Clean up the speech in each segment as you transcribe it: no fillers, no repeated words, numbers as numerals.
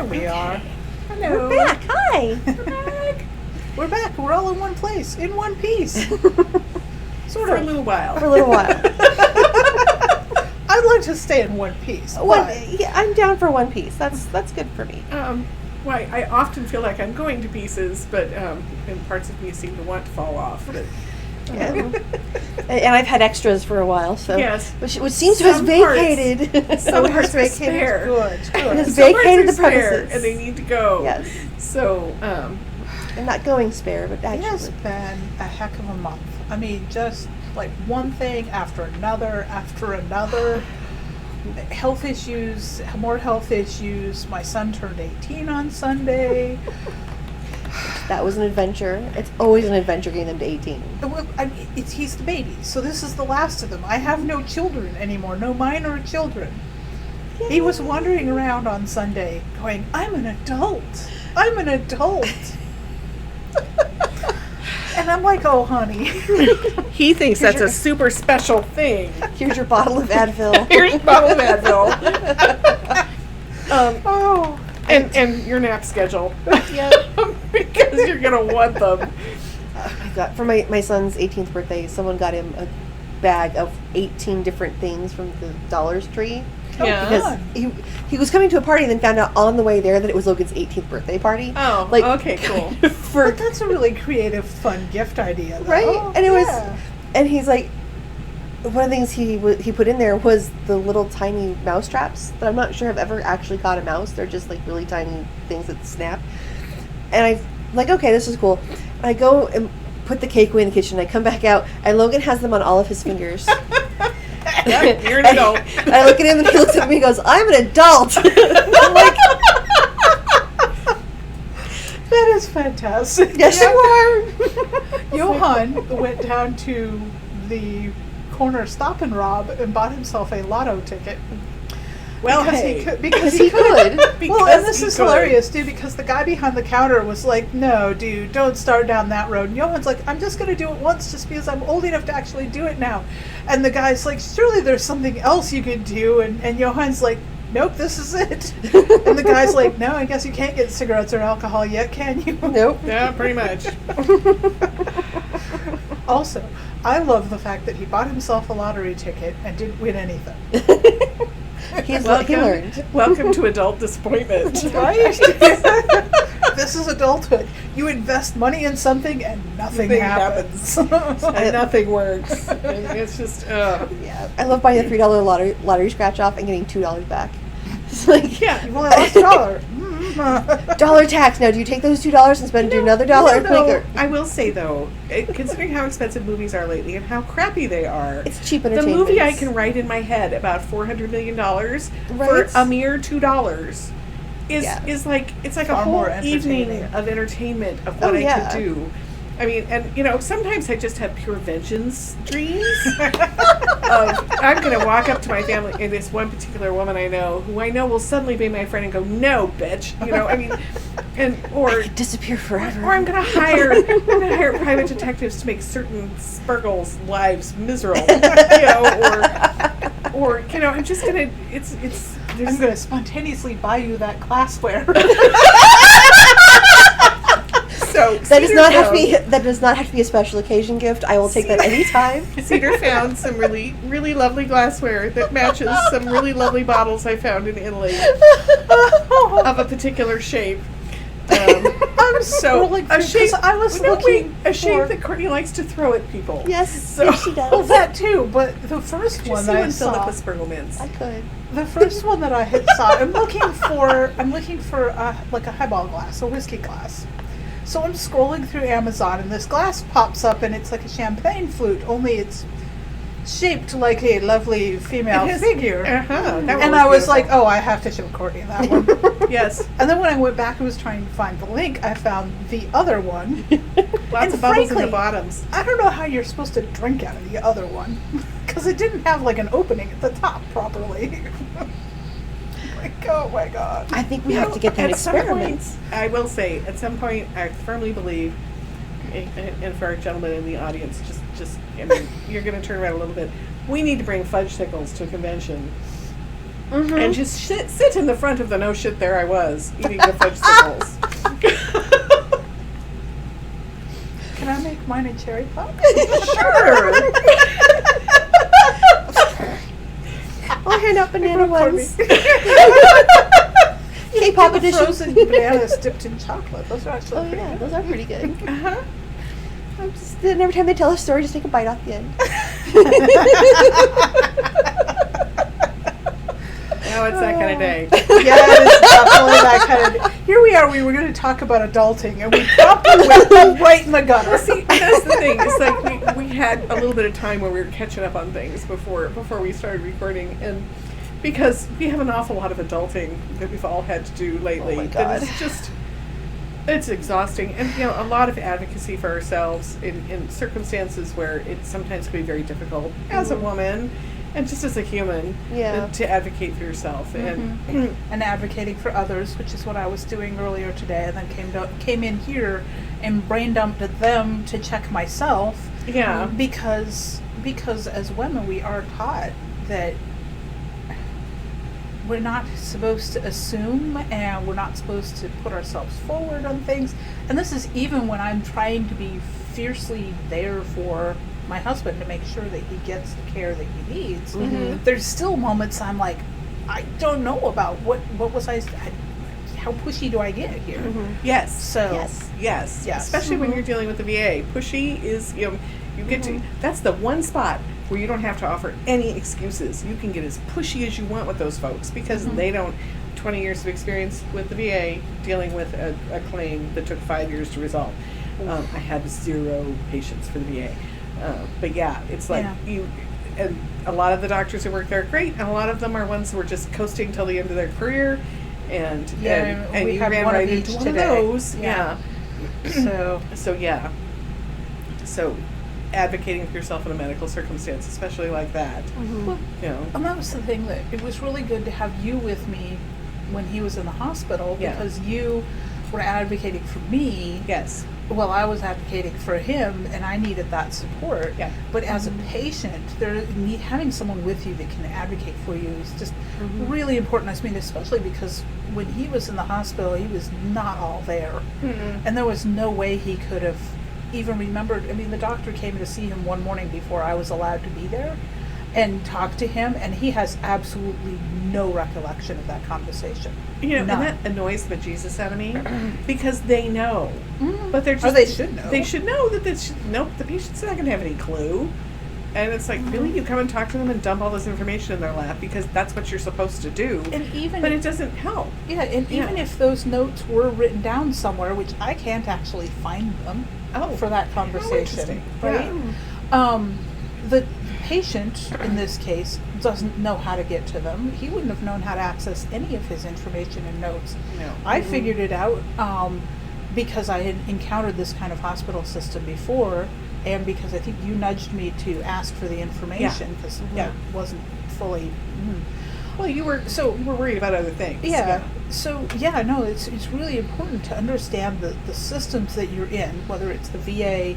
we are. Hello. We're back. Hi. We're back. We're all in one place, in one piece. Sort For of. a little while. For a little while. I'd like to stay in one piece. Yeah, I'm down for one piece. That's good for me. Why I often feel like I'm going to pieces, but and parts of me seem to want to fall off. But, Yeah. And I've had extras for a while, so yes, which seems to have vacated. Some parts are spare. Good. It Good. has Some parts vacated are the spare, premises, and they need to go. Yes. So, I'm not going spare, but It has actually, been a heck of a month. I mean, just like one thing after another after another. Health issues, more health issues. My son turned 18 on Sunday. that was an adventure. It's always an adventure getting them to 18. Well, I mean, he's the baby, so this is the last of them. I have no children anymore, no minor children. He was wandering around on Sunday going, I'm an adult. I'm an adult. And I'm like, oh, honey. he thinks that's a super special thing. Here's your bottle of Advil. Here's a bottle of Advil. Oh. And your nap schedule. Yeah. Because you're going to want them. Oh my God. For my son's 18th birthday, someone got him a bag of 18 different things from the Dollar Tree. Yeah. Because he was coming to a party and then found out on the way there that it was Logan's 18th birthday party. Oh, like, okay, cool. But that's a really creative, fun gift idea, though. Right? And it was, and he's like, one of the things he put in there was the little tiny mouse traps that I'm not sure I've ever actually caught a mouse. They're just like really tiny things that snap. And I'm like, okay, this is cool. I go and put the cake away in the kitchen. I come back out, and Logan has them on all of his fingers. You're an adult. I look at him and he looks at me and goes, I'm an adult. I'm like, that is fantastic. yes, you are. Johan went down to the corner Stop and Rob and bought himself a lotto ticket. Well, because hey. he could. Because he could. Because Well, and this he is could. hilarious, dude, because the guy behind the counter was like, no, dude, don't start down that road. And Johan's like, I'm just going to do it once just because I'm old enough to actually do it now. And the guy's like, surely there's something else you could do. And Johan's like, nope, this is it. And the guy's like, no, I guess you can't get cigarettes or alcohol yet, can you? Nope. Yeah, pretty much. Also, I love the fact that he bought himself a lottery ticket and didn't win anything. He learned. Welcome to adult disappointment. Right? This is adulthood. You invest money in something and nothing happens. And nothing works. And it's just, Yeah, I love buying a $3 lottery scratch off and getting $2 back. It's like, yeah. You've only lost $1. dollar tax. Now, do you take those $2 and spend another dollar? No, I will say, though, considering how expensive movies are lately and how crappy they are, It's cheap the entertainment. movie I can write in my head about $400 million Right. for a mere $2 Yeah. is like, it's like a Far whole more evening entertaining. of entertainment of what Oh, I yeah. could do. I mean, and sometimes I just have pure vengeance dreams of I'm going to walk up to my family and this one particular woman I know who I know will suddenly be my friend and go, no, bitch, I mean, or disappear forever. or I'm gonna hire private detectives to make certain Sparkles' lives miserable, or I'm just gonna I'm going to spontaneously buy you that glassware. so That does Cedar not have to found- be. That does not have to be a special occasion gift. I will take that anytime. Cedar found some really, really lovely glassware that matches some really lovely bottles I found in Italy of a particular shape. I'm So scrolling a through, shape 'cause I was no, looking wait, a shape for- that Kortnee likes to throw at people. Yes, So- yes, she Well, does. that too, but the first Just one see that I one filled up saw, with Sparkle Mints. I could. the first one that I had saw, I'm looking for like a highball glass, a whiskey glass. So I'm scrolling through Amazon and this glass pops up and it's like a champagne flute, only it's shaped like a lovely female It is- figure. Uh-huh. That one And I was beautiful. like, oh, I have to show Kortnee that one. Yes. And then when I went back and was trying to find the link, I found the other one. Lots And of bubbles in frankly, the bottoms. I don't know how you're supposed to drink out of the other one. Because it didn't have like an opening at the top properly. Like, oh my god. I think we have to get that At some experiment. point, I will say, at some point, I firmly believe, and for our gentlemen in the audience, you're going to turn around a little bit. We need to bring fudge sickles to a convention. and just sit in the front of the no shit there I was eating the vegetables. Can I make mine a cherry pop? Sure. I'll hand out banana ones. You K-pop can do the edition. frozen bananas dipped in chocolate. Those are actually Oh pretty yeah, good. those are pretty good. Uh-huh. I'm just, and every time they tell a story, just take a bite off the end. No, it's that kind of day. Yeah, it is definitely that kind of. Here we are. We were going to talk about adulting, and we promptly went right in the gutter. See, that's the thing. It's like we had a little bit of time where we were catching up on things before we started recording, and because we have an awful lot of adulting that we've all had to do lately, Oh my that God. it's just it's exhausting, and a lot of advocacy for ourselves in circumstances where it sometimes can be very difficult as a woman. And just as a human, Yeah. to advocate for yourself, and And advocating for others, which is what I was doing earlier today, and then came in here and brain dumped at them to check myself. yeah, Because as women we are taught that we're not supposed to assume, and we're not supposed to put ourselves forward on things. And this is even when I'm trying to be fiercely there for my husband to make sure that he gets the care that he needs. Mhm. There's still moments I'm like, I don't know about what was how pushy do I get here? yes, So Yes. yes, especially when you're dealing with the VA. Pushy is you get to that's the one spot where you don't have to offer any excuses. You can get as pushy as you want with those folks because they don't. 20 years of experience with the VA dealing with a claim that took 5 years to resolve. I had 0 patients for the VA. But yeah, it's like and a lot of the doctors who work there are great, and a lot of them are ones who are just coasting till the end of their career, and we you had ran one right of into each one today. of those. Yeah. Yeah. So So advocating for yourself in a medical circumstance, especially like that, well, you know. and that was the thing, that it was really good to have you with me when he was in the hospital, Yeah. because you were advocating for me. Yes. Well, I was advocating for him, and I needed that support. Yeah. But as a patient, having someone with you that can advocate for you is just really important. I mean, especially because when he was in the hospital, he was not all there, and there was no way he could have even remembered. I mean, the doctor came to see him one morning before I was allowed to be there, and talked to him, and he has absolutely no recollection of that conversation. And None. that annoys the bejesus out of me because they know, but they're just they should know. They should know that nope, the patient's not going to have any clue. And it's like, really, you come and talk to them and dump all this information in their lap because that's what you're supposed to do. And even but it doesn't help. Yeah, and even if those notes were written down somewhere, which I can't actually find them for that conversation, interesting. right? The patient in this case doesn't know how to get to them. He wouldn't have known how to access any of his information and notes. No. I figured it out because I had encountered this kind of hospital system before, and because I think you nudged me to ask for the information because it wasn't fully. Well, you were worried about other things. Yeah. So it's really important to understand the systems that you're in, whether it's the VA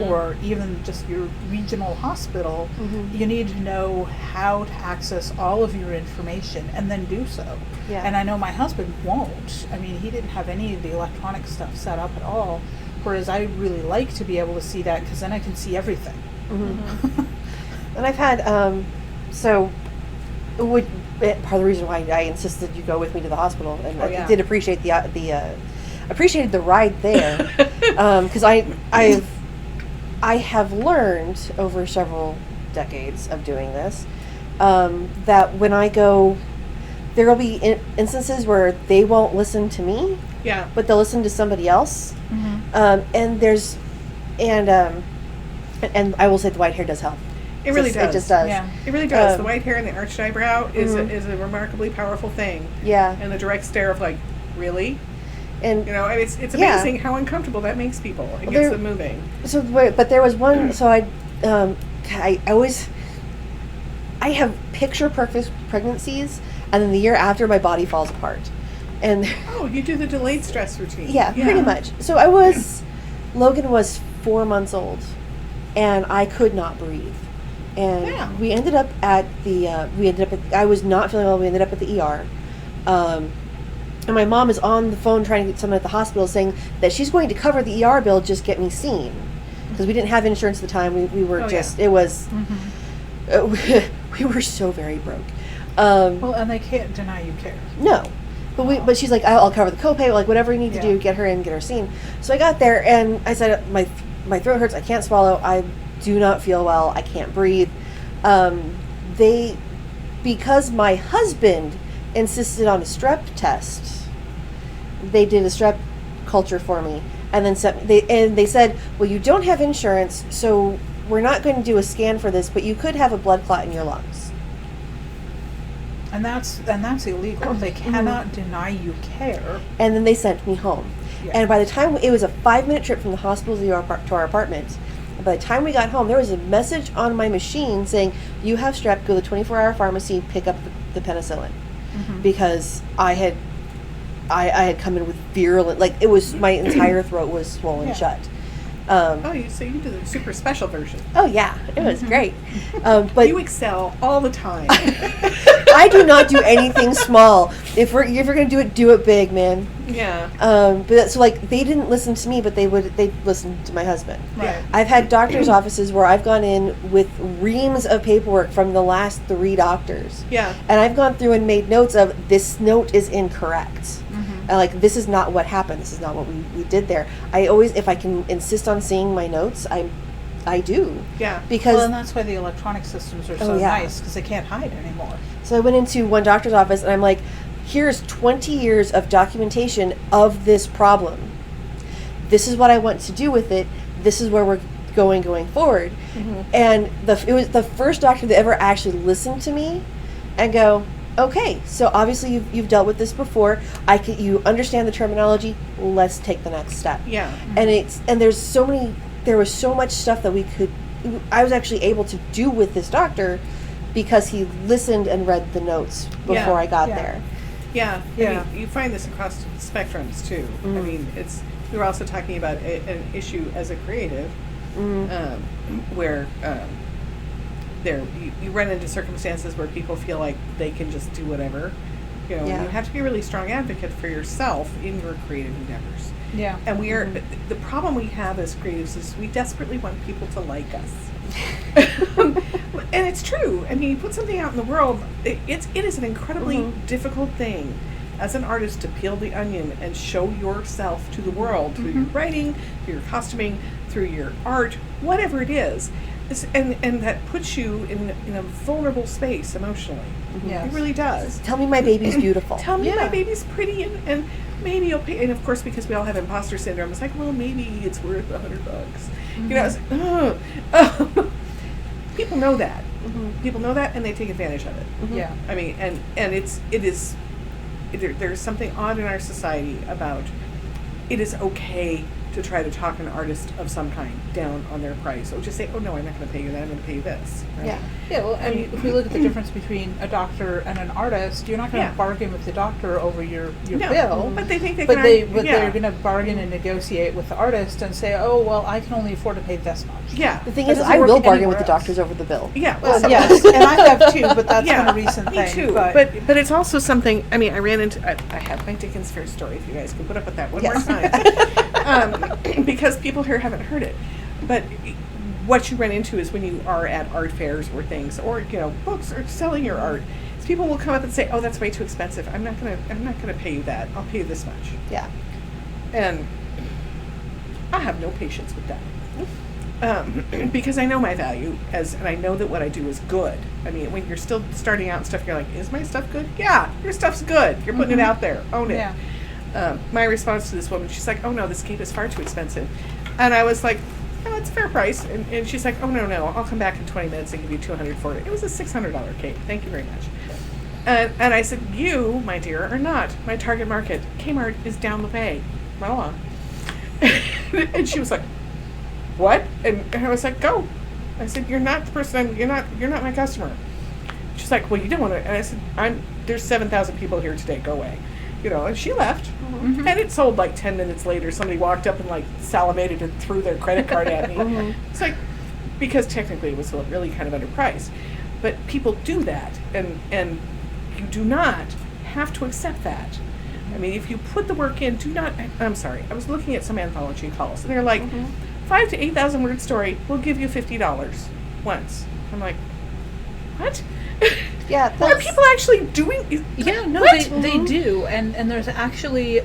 or even just your regional hospital. You need to know how to access all of your information and then do so. Yeah. And I know my husband won't. I mean, he didn't have any of the electronic stuff set up at all, whereas I really like to be able to see that because then I can see everything. And I've had part of the reason why I insisted you go with me to the hospital, and I did appreciate appreciated the ride there, because I have learned over several decades of doing this that when I go, there will be instances where they won't listen to me, but they'll listen to somebody else, and I will say the white hair does help. It really does. It just does. Yeah. It really does. The white hair and the arched eyebrow is a remarkably powerful thing. Yeah. And the direct stare of like, really? And it's amazing how uncomfortable that makes people. It gets them moving. So, but there was one. So I have picture perfect pregnancies, and then the year after, my body falls apart. And you do the delayed stress routine. Yeah, pretty much. So Logan was 4 months old, and I could not breathe. And we ended up at I was not feeling well. We ended up at the ER. And my mom is on the phone trying to get someone at the hospital saying that she's going to cover the ER bill, just get me seen. Because we didn't have insurance at the time. We were it was, we were so very broke. Well, and they can't deny you care. No. But she's like, I'll cover the copay, like whatever you need to do, get her in, get her seen. So I got there and I said, my throat hurts, I can't swallow, I do not feel well, I can't breathe. Because my husband insisted on a strep test, they did a strep culture for me, and then they said, well, you don't have insurance, so we're not going to do a scan for this, but you could have a blood clot in your lungs. And that's illegal. They cannot deny you care. And then they sent me home. Yeah. And by the time it was a 5-minute trip from the hospital to our apartment, and by the time we got home, there was a message on my machine saying, you have strep, go to the 24-hour pharmacy, pick up the penicillin. Because I had come in with virulent, like it was, my entire throat was swollen shut. So you did the super special version. Oh yeah, it was great. But you excel all the time. I do not do anything small. If you're gonna do it big, man. Yeah. But so like they didn't listen to me, but they listened to my husband. Right. I've had doctors' offices where I've gone in with reams of paperwork from the last 3 doctors. Yeah. And I've gone through and made notes of, this note is incorrect. And like, this is not what happened. This is not what we did there. I always, if I can insist on seeing my notes, I do. Yeah. Because and that's why the electronic systems are so nice, because they can't hide anymore. So I went into one doctor's office and I'm like, here's 20 years of documentation of this problem. This is what I want to do with it. This is where we're going forward. And it was the first doctor that ever actually listened to me and go, okay, so obviously you've dealt with this before. You understand the terminology. Let's take the next step. Yeah. And there was so much stuff that I was actually able to do with this doctor because he listened and read the notes before I got there. Yeah. I mean, you find this across spectrums too. I mean, we were also talking about an issue as a creative, where you run into circumstances where people feel like they can just do whatever. You know, you have to be a really strong advocate for yourself in your creative endeavors. Yeah. And the problem we have as creatives is we desperately want people to like us. And it's true. I mean, you put something out in the world, it is an incredibly difficult thing as an artist to peel the onion and show yourself to the world through your writing, through your costuming, through your art, whatever it is. And that puts you in a vulnerable space emotionally. Yes. It really does. Tell me my baby's beautiful. Tell me my baby's pretty and maybe you'll pay. And of course, because we all have imposter syndrome, it's like, well, maybe it's worth $100. You know, it's like, people know that. People know that, and they take advantage of it. Yeah. I mean, and there's something odd in our society about it is okay to try to talk an artist of some kind down on their price, or just say, oh no, I'm not going to pay you that, I'm going to pay you this. Right? Yeah, well, I mean, if we look at the difference between a doctor and an artist, you're not going to bargain with the doctor over your bill. But they think they're going to bargain and negotiate with the artist and say, oh, well, I can only afford to pay this much. Yeah. The thing is, I will bargain with the doctors over the bill. Yeah. Well, yes, and I have too, but that's been a recent thing. Me too. But it's also something, I mean, I have my Dickens Fair story, if you guys can put up with that one more time. Because people here haven't heard it. But what you run into is when you are at art fairs or things, or books, or selling your art, is people will come up and say, "Oh, that's way too expensive. I'm not gonna pay you that. I'll pay you this much." Yeah. And I have no patience with that. Because I know my value and I know that what I do is good. I mean, when you're still starting out and stuff, you're like, "Is my stuff good?" Yeah, your stuff's good. You're putting it out there. Own it. Yeah. My response to this woman, she's like, "Oh no, this cape is far too expensive," and I was like, "Oh, it's a fair price." And she's like, "Oh no, I'll come back in 20 minutes and give you $200 for it." It was a $600 cape. Thank you very much. And I said, "You, my dear, are not my target market. Kmart is down the way. Run along." And she was like, "What?" And I was like, "Go." I said, "You're not the person. You're not my customer." She's like, "Well, you don't want to." And I said, "There's 7,000 people here today. Go away." And she left. And it sold like 10 minutes later. Somebody walked up and like salivated and threw their credit card at me. It's like, because technically it was really kind of underpriced. But people do that, and you do not have to accept that. I mean, if you put the work in, I'm sorry, I was looking at some anthology calls, and they're like, 5,000 to 8,000 word story, we'll give you $50 once. I'm like, what? Yeah, Are people actually doing? Yeah, no, what? they do, and there's actually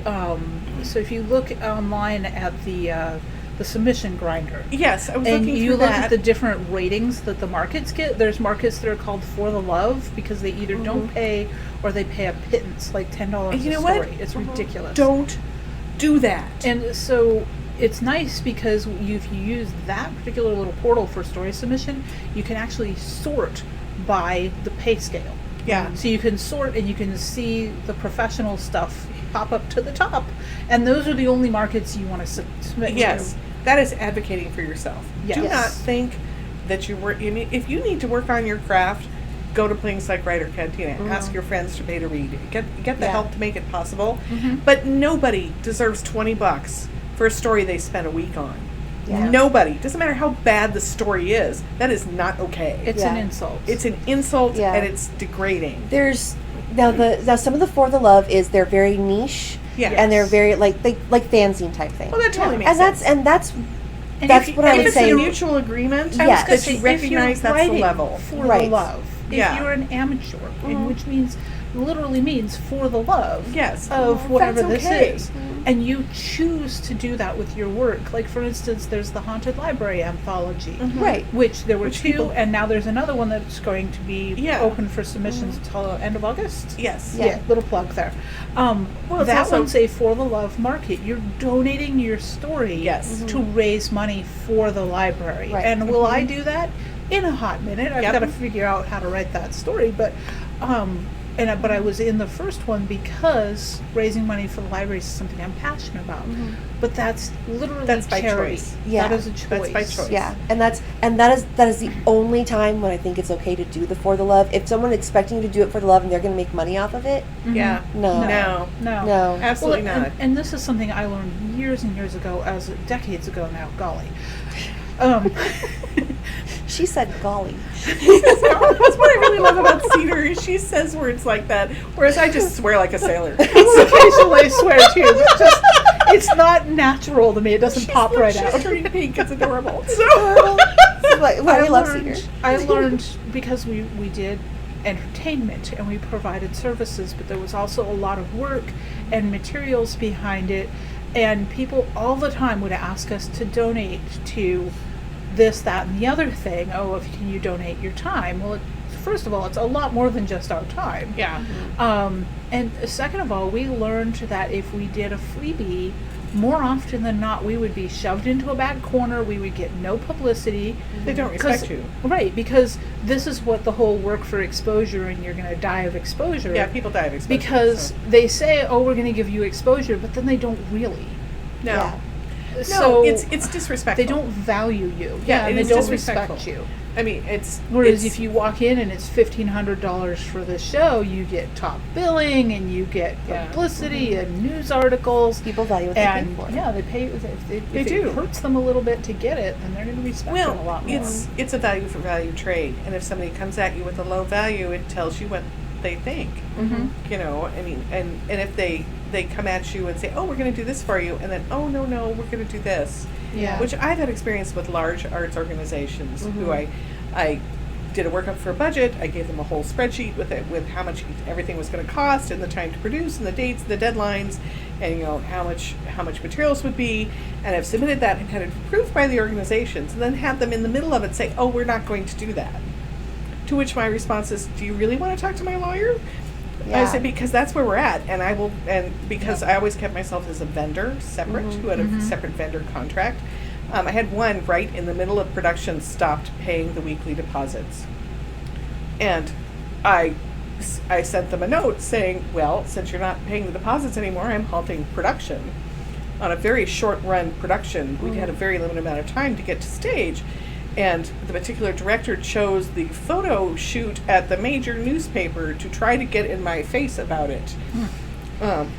so if you look online at the submission grinder, Yes, I was and looking you through look that. at the different ratings that the markets get. There's markets that are called for the love because they either don't pay or they pay a pittance, like $10 And you a know story. what? It's ridiculous. Don't do that. And so it's nice because if you use that particular little portal for story submission, you can actually sort by the pay scale. Yeah. So you can sort and you can see the professional stuff pop up to the top. And those are the only markets you want to submit Yes, to. that is advocating for yourself. Yes. Do not Yes. think that if you need to work on your craft, go to Plains Like Writer Cantina. Ask your friends to pay to read. Get the help to make it possible. But nobody deserves $20 for a story they spent a week on. Yeah. Nobody. Doesn't matter how bad the story is. That is not okay. It's Yeah. an insult. It's an insult Yeah. and it's degrading. There's now some of the For the Love is they're very niche. Yeah. And they're very like fanzine type thing. Well, that totally makes and sense. that's And that's if what I if would it's say. a mutual agreement, Yes. that you recognize that's the level. For Right. the love. If Yeah. you're an amateur, and which literally means for the love Yes. of whatever That's this okay. is. And you choose to do that with your work. Like, for instance, there's the Haunted Library anthology. Right. Which there were Which two, people- and now there's another one that's going to be Yeah. open for submissions till end of August. Yes. Yeah. Yeah, little plug there. it's That also- one's a for the love market. You're donating your story Yes. to raise money for the library. Right. And will I do that? In a hot minute. I've Yep. got to figure out how to write that story, but but I was in the first one because raising money for the library is something I'm passionate about. But that's literally That's by charity. choice. Yeah. That is a choice. That's by choice. Yeah, and that is the only time when I think it's okay to do the For the Love. If someone's expecting you to do it for the love and they're going to make money off of it, Yeah. no. No. No. Absolutely Well, not. And this is something I learned years and years ago, decades ago now, golly. She said, "Golly." That's what I really love about Cedar is she says words like that, whereas I just swear like a sailor. Occasionally I swear too. It's not natural to me. It doesn't pop right She's out. turning pink. It's adorable. Well, we love Cedar. I learned because we did entertainment and we provided services, but there was also a lot of work and materials behind it, and people all the time would ask us to donate to this, that, and the other thing. Oh, can you donate your time? Well, first of all, it's a lot more than just our time. Yeah. And second of all, we learned that if we did a freebie, more often than not, we would be shoved into a back corner. We would get no publicity. They don't 'Cause- respect you. Right, because this is what the whole work for exposure, and you're going to die of exposure. Yeah, people die of exposure. Because so. they say, oh, we're going to give you exposure, but then they don't really. No. Yeah. No, So it's disrespectful. they don't value you. Yeah, and it they is don't disrespectful. respect you. I mean, it's... Whereas it's, if you walk in and it's $1,500 for the show, you get top billing and you get Yeah. publicity and news articles. People value what they pay And for. yeah, they pay. If They it do. hurts them a little bit to get it, then they're going to respect it a lot more. it's a value for value trade, and if somebody comes at you with a low value, it tells you what they think. Mm-hmm. You know, I mean, and if they come at you and say, oh, we're going to do this for you, and then, oh, no, we're going to do this. Yeah. Which I've had experience with large arts organizations who I did a workup for a budget. I gave them a whole spreadsheet with how much everything was going to cost and the time to produce and the dates, the deadlines, and how much materials would be. And I've submitted that and had it approved by the organizations, and then had them in the middle of it say, oh, we're not going to do that. To which my response is, do you really want to talk to my lawyer? Yeah. I said, because that's where we're at, and because I always kept myself as a vendor separate, who had a separate vendor contract. I had one right in the middle of production stopped paying the weekly deposits, and I sent them a note saying, well, since you're not paying the deposits anymore, I'm halting production. On a very short run production, we had a very limited amount of time to get to stage. And the particular director chose the photo shoot at the major newspaper to try to get in my face about it,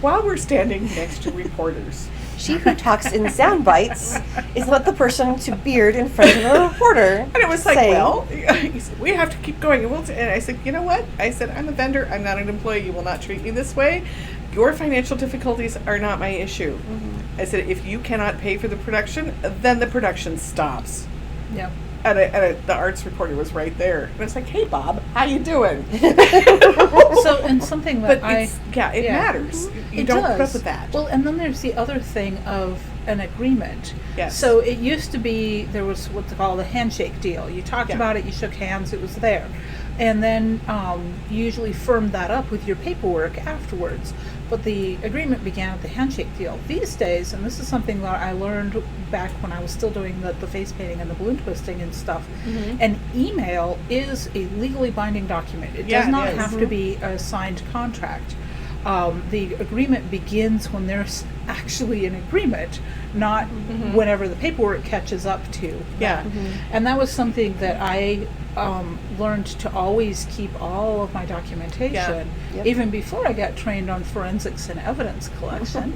while we're standing next to reporters. She who talks in sound bites is not the person to beard in front of a reporter. And it was like, saying, well, he said, we have to keep going. And I said, you know what? I said, I'm a vendor. I'm not an employee. You will not treat me this way. Your financial difficulties are not my issue. Mm-hmm. I said, if you cannot pay for the production, then the production stops. Yeah. And the arts reporter was right there. And I was like, hey, Bob, how you doing? So, and something that But it matters. You It don't put up does. with that. Well, and then there's the other thing of an agreement. Yes. So it used to be, there was what they call the handshake deal. You talked Yeah. about it, you shook hands, it was there. And then you usually firmed that up with your paperwork afterwards. But the agreement began at the handshake deal. These days, and this is something that I learned back when I was still doing the face painting and the balloon twisting and stuff, an email is a legally binding document. It does not have to be a signed contract. The agreement begins when there's actually an agreement, not whenever the paperwork catches up to. Yeah. And that was something that I learned to always keep all of my documentation, Yep. even before I got trained on forensics and evidence collection.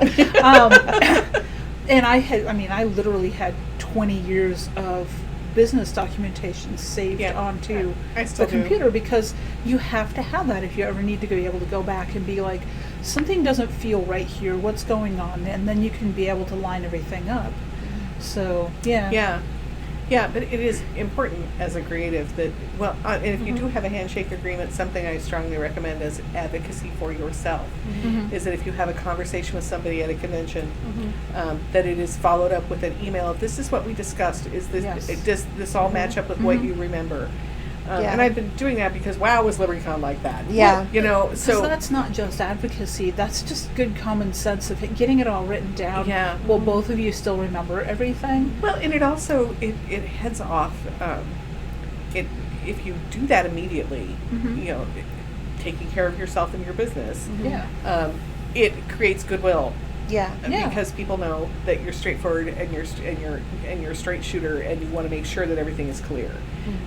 And I literally had 20 years of business documentation saved onto I still the do. computer, because you have to have that if you ever need to be able to go back and be like, something doesn't feel right here, what's going on, and then you can be able to line everything up. So Yeah, but it is important as a creative that, and if you do have a handshake agreement, something I strongly recommend as advocacy for yourself is that if you have a conversation with somebody at a convention, that it is followed up with an email. This is what we discussed. Is this does this all match up with what you remember? And I've been doing that because WOW was LibertyCon like that. Yeah. You know, so so that's not just advocacy, that's just good common sense of getting it all written down. Yeah. Will both of you still remember everything? well, and it also it heads off. If you do that immediately, you know, taking care of yourself and your business, Yeah. it creates goodwill. Yeah. Because people know that you're straightforward and you're a straight shooter, and you want to make sure that everything is clear.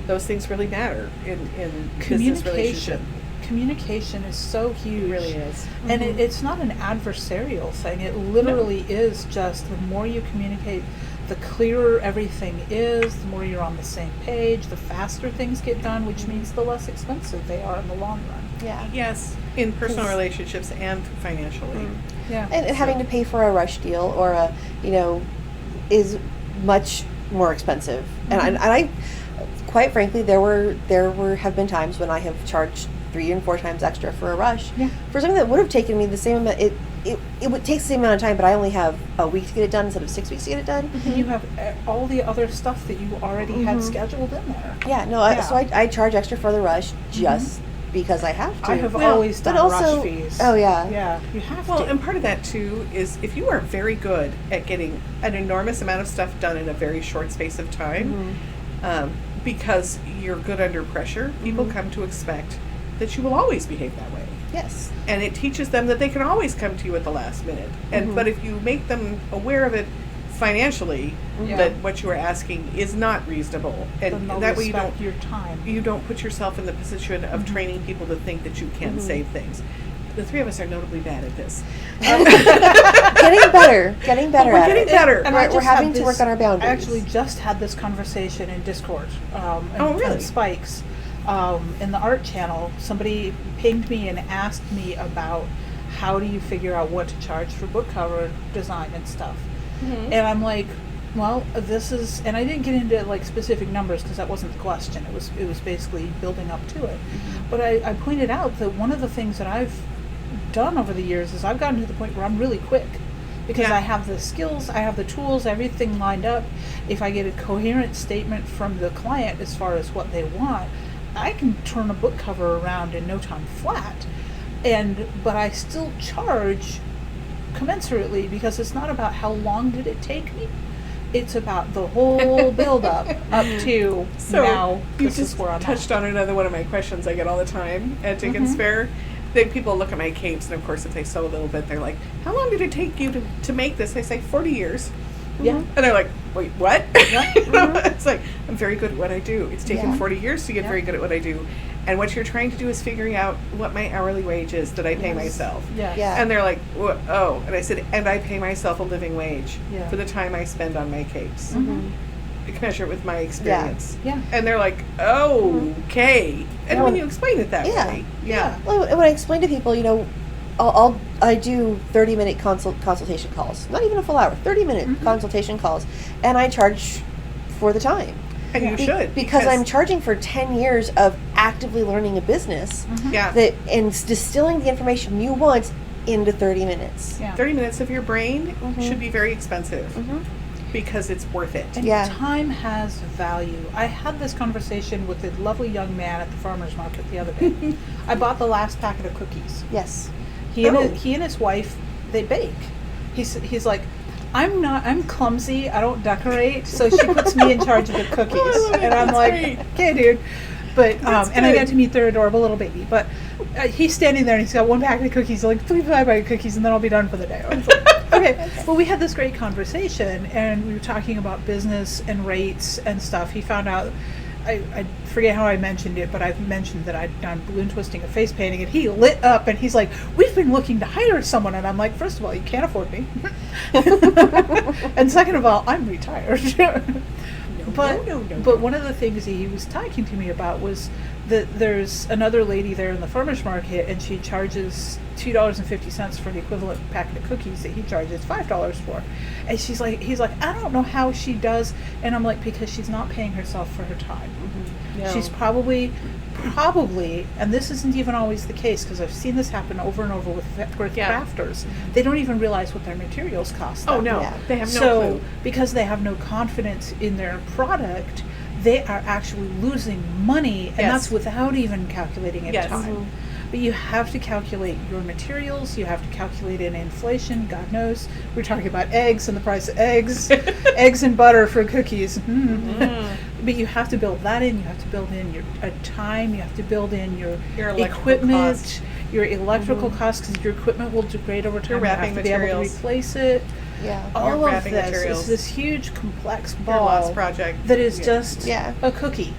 Those things really matter in business relationship. Communication is so huge. It really is. And it's not an adversarial thing. It literally is just the more you communicate, the clearer everything is, the more you're on the same page, the faster things get done, which means the less expensive they are in the long run. Yeah. Yes, in personal relationships and financially. Yeah. And having to pay for a rush deal or a, is much more expensive. And I, quite frankly, there have been times when I have charged 3 and 4 times extra for a rush for something that would have taken me the same amount. It would take the same amount of time, but I only have a week to get it done instead of 6 weeks to get it done. And you have all the other stuff that you already had scheduled in there. Yeah, no, so I charge extra for the rush just because I have to. I have always done rush fees. Oh, yeah. Yeah, you have Well, to. and part of that too is if you are very good at getting an enormous amount of stuff done in a very short space of time, because you're good under pressure, people come to expect that you will always behave that way. Yes. And it teaches them that they can always come to you at the last minute. And but if you make them aware of it financially, that what you are asking is not reasonable, and Then they'll that way respect your time. you don't put yourself in the position of training people to think that you can save things. The 3 of us are notably bad at this. Getting better. We're at getting it. better. And We're I just having had to work on our boundaries. I actually just had this conversation in Discord. really? And Spikes. In the art channel, somebody pinged me and asked me about how do you figure out what to charge for book cover design and stuff. And I'm like, well, this is, and I didn't get into like specific numbers because that wasn't the question. It was basically building up to it. But I pointed out that one of the things that I've done over the years is I've gotten to the point where I'm really quick. Because I have the skills, I have the tools, everything lined up. If I get a coherent statement from the client as far as what they want, I can turn a book cover around in no time flat. But I still charge commensurately because it's not about how long did it take me. It's about the whole build up to now. You This just is where I'm touched on another one of my questions I get all the time at Dickens Fair. People look at my capes, and of course, if they sew a little bit, they're like, "How long did it take you to make this?" I say, 40 years. Yeah. And they're like, "Wait, what?" Yeah. It's like, I'm very good at what I do. It's taken 40 years to get very good at what I do. And what you're trying to do is figuring out what my hourly wage is that I pay myself. Yes. Yeah. And they're like, oh. And I said, and I pay myself a living wage Yeah. for the time I spend on my capes. Mhm. I can measure it with my experience. Yeah. And they're like, oh, okay. And Well, when you explain it that yeah. way. Yeah. Well, when I explain to people, I do 30-minute consultation calls. Not even a full hour. 30-minute consultation calls, and I charge for the time. And you should. Because I'm charging for 10 years of actively learning a business Yeah. that and distilling the information you want into 30 minutes. Yeah. 30 minutes of your brain Mhm. should be very expensive Mm-hmm. because it's worth it. And Yeah. time has value. I had this conversation with a lovely young man at the farmer's market the other day. I bought the last packet of cookies. Yes. He and Oh. his wife, they bake. He's like, I'm clumsy. I don't decorate, so she puts me in charge of the cookies, Oh, I love it. and I'm That's like, great. okay, dude. But That's and I good. got to meet their adorable little baby. But he's standing there and he's got one packet of cookies. Like, please buy my cookies, and then I'll be done for the day. I was like, okay. Well, we had this great conversation, and we were talking about business and rates and stuff. He found out. I forget how I mentioned it, but I've mentioned that I'm balloon twisting a face painting, and he lit up, and he's like, "We've been looking to hire someone," and I'm like, first of all, you can't afford me, and second of all, I'm retired. But no. one of the things he was talking to me about was that there's another lady there in the farmer's market, and she charges $2.50 for the equivalent packet of cookies that he charges $5 for. And he's like, I don't know how she does. And I'm like, because she's not paying herself for her time. No. She's probably, and this isn't even always the case, because I've seen this happen over and over with Yeah. crafters. They don't even realize what their materials cost. Oh, them. no. Yeah. They have no So, clue. because they have no confidence in their product, they are actually losing money, and Yes. that's without even calculating in Yes. time. Mhm. But you have to calculate your materials, you have to calculate in inflation, God knows. We're talking about eggs and the price of eggs, eggs and butter for cookies. But you have to build that in, you have to build in your time, you have to build in your electrical equipment, cost. your electrical costs, because your equipment will degrade over time. Your You have wrapping to be able to materials. replace it. Yeah. All of wrapping this materials. is this huge complex Your ball lost project. that is Yeah. just Yeah. a cookie.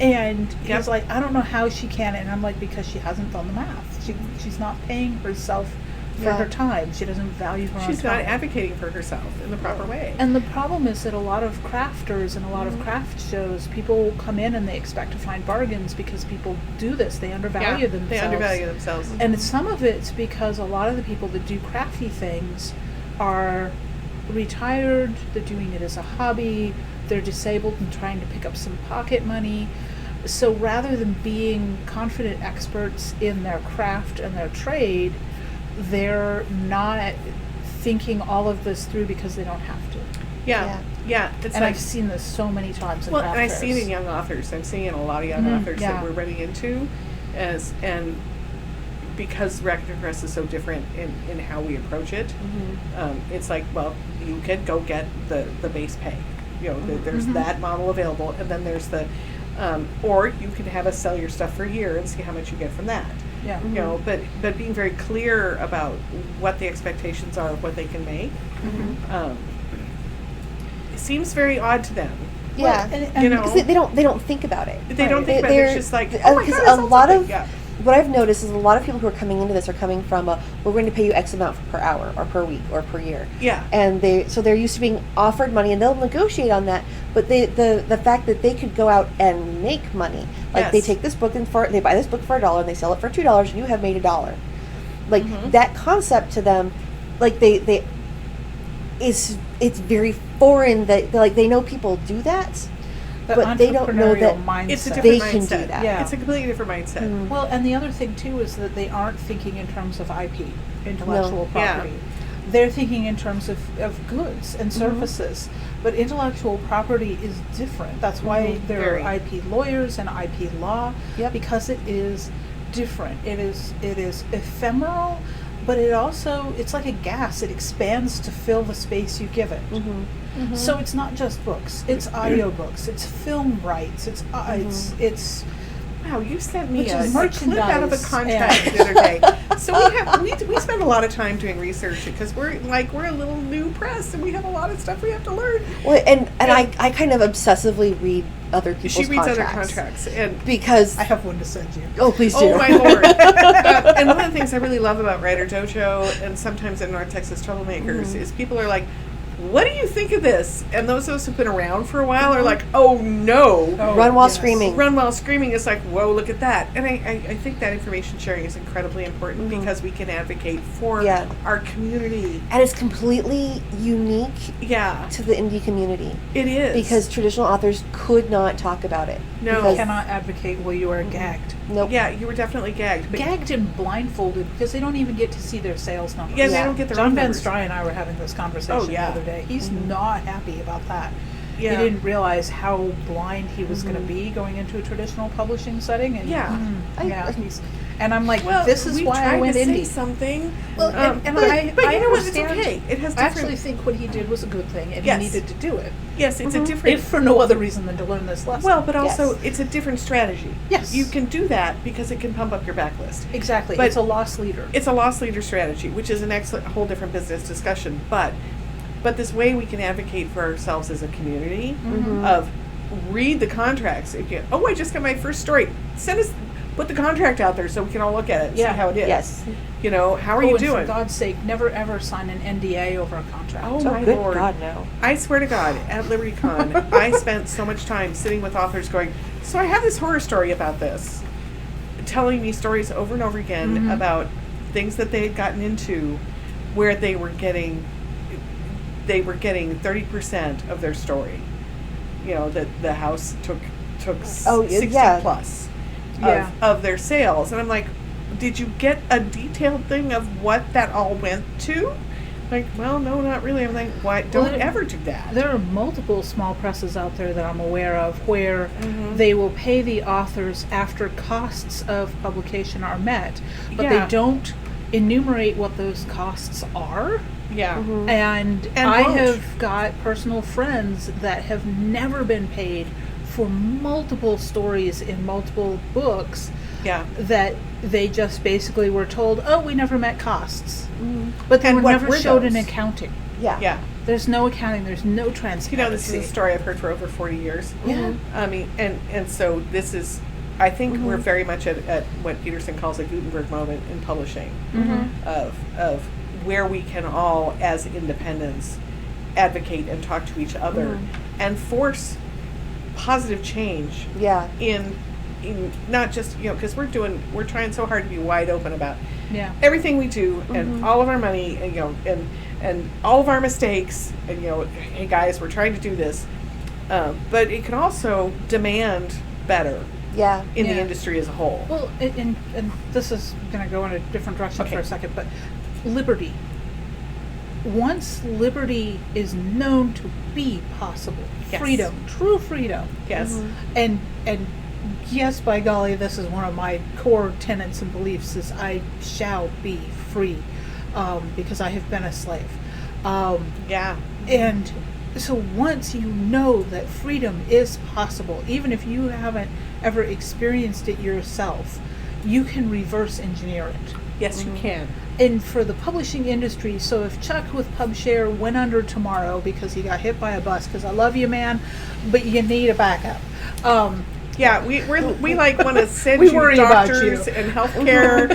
And Yep. he's like, I don't know how she can, and I'm like, because she hasn't done the math. She's not paying herself for Yeah. her time. She doesn't value her She's own not time. advocating for herself in the proper way. And the problem is that a lot of crafters and a lot of craft shows, people come in and they expect to find bargains because people do this. They undervalue themselves. They undervalue themselves. And some of it's because a lot of the people that do crafty things are retired, they're doing it as a hobby, they're disabled and trying to pick up some pocket money. So rather than being confident experts in their craft and their trade, they're not thinking all of this through because they don't have to. Yeah. It's And like, I've seen this so many times in well, craft and I see it fairs. in young authors. I'm seeing it in a lot of young Mhm, authors yeah. that we're running into, and because Reckoner Press is so different in how we approach it, it's like, well, you can go get the base pay. You know, there's that model available, and then there's the, or you can have us sell your stuff for a year and see how much you get from that. Yeah. You know, but being very clear about what the expectations are of what they can make, it seems very odd to them. Yeah. and You know, Because they don't think about it. They don't think about it. It's just like, because oh my God, I a sold lot something. of Yeah. what I've noticed is a lot of people who are coming into this are coming from we're going to pay you X amount per hour or per week or per year. Yeah. And they're used to being offered money, and they'll negotiate on that. But the fact that they could go out and make money, like they Yes. take this book and they buy this book for $1 and they sell it for $2, and you have made $1. Like that concept to them, like it's very foreign that like they know people do that, The but they don't know that entrepreneurial mindset. It's a They different can mindset. do that. Yeah. It's a completely different mindset. Mhm. Well, and the other thing too is that they aren't thinking in terms of IP, intellectual No. Yeah. property. They're thinking in terms of goods and services. But intellectual property is different. That's why there Very. are IP lawyers and IP law, Yep. because it is different. It is ephemeral, but it's like a gas. It expands to fill the space you give it. So it's not just books. It's audiobooks. It's film rights. It's Wow, you sent me Which a is clip out of a merchandise contract and- the other day. So we spend a lot of time doing research because we're a little new press and we have a lot of stuff we have to learn. Well, and I kind of obsessively read other people's She reads contracts. other contracts, and Because I have one to send you. oh, please do. oh my lord! And one of the things I really love about Writer Dojo and sometimes in North Texas Troublemakers is people are like, "What do you think of this?" And those of us who've been around for a while are like, "Oh no!" Oh, Run while yes. screaming. Run while screaming is like, whoa, look at that. And I think that information sharing is incredibly important because we can advocate for Yeah. our community. And it's completely unique Yeah, to the indie community it is. because traditional authors could not talk about it. No. Because- Cannot advocate while you are gagged. Nope. Yeah, you were definitely gagged. But Gagged and blindfolded because they don't even get to see their sales numbers. yeah, they Yeah. don't get their John own Van numbers. Stry and I were having this conversation yeah. the other day. He's not happy about that. Yeah. He didn't realize how blind he was going to be going into a traditional publishing setting. And Yeah. and I'm like, Well, this is we why I tried went to say indie. something. Well, and but, I you know what? It's understand. okay. It has I different. actually think what he did was a good thing, and Yes. he needed to do it. Yes, it's a different. If for no other reason than to learn this lesson. Well, but also Yes. it's a different strategy. Yes. You can do that because it can pump up your backlist. exactly. but- It's a loss leader. It's a loss leader strategy, which is an excellent whole different business discussion. But this way we can advocate for ourselves as a community of read the contracts. If you, oh, I just got my first story. Put the contract out there so we can all look at it and Yeah. see how it is. Yes. You know, how are Oh, you and doing? for God's sake, never ever sign an NDA over a contract. Oh, Oh, my good Lord. God, no. I swear to God, at LibertyCon, I spent so much time sitting with authors going, so I have this horror story about this, telling me stories over and over again about things that they had gotten into where they were getting 30% of their story. You know, that the house took Oh, 60 yeah. plus Yeah. of their sales. And I'm like, did you get a detailed thing of what that all went to? Like, well, no, not really. I'm like, why? Don't Well, ever do that. There are multiple small presses out there that I'm aware of where Mm-hmm. they will pay the authors after costs of publication are met, but Yeah. they don't enumerate what those costs are. Yeah. And And I won't. have got personal friends that have never been paid for multiple stories in multiple books Yeah. that they just basically were told, oh, we never met costs. But they And were what never were showed an those? accounting. Yeah. Yeah. There's no accounting, there's no transparency. You know, this is a story I've heard for over 40 years. Yeah. I mean, and so this is, I think we're very much at what Peterson calls a Gutenberg moment in publishing of where we can all, as independents, advocate and talk to each other and force positive change Yeah. in not just, you know, because we're trying so hard to be wide open about Yeah. everything we do and all of our money and, you know, and all of our mistakes and, you know, hey guys, we're trying to do this, but it can also demand better Yeah. in the Yeah. industry as a whole. Well, and this is going to go in a different direction Okay. for a second, but liberty. Once liberty is known to be possible, Yes. freedom, true freedom, Yes. and yes, by golly, this is one of my core tenets and beliefs: is I shall be free, because I have been a slave. Yeah. And so once you know that freedom is possible, even if you haven't ever experienced it yourself, you can reverse engineer it. Yes, you can. And for the publishing industry, so if Chuck with PubShare went under tomorrow because he got hit by a bus, because I love you, man, but you need a backup. Yeah, we like want to send We you worry about doctors you. and healthcare.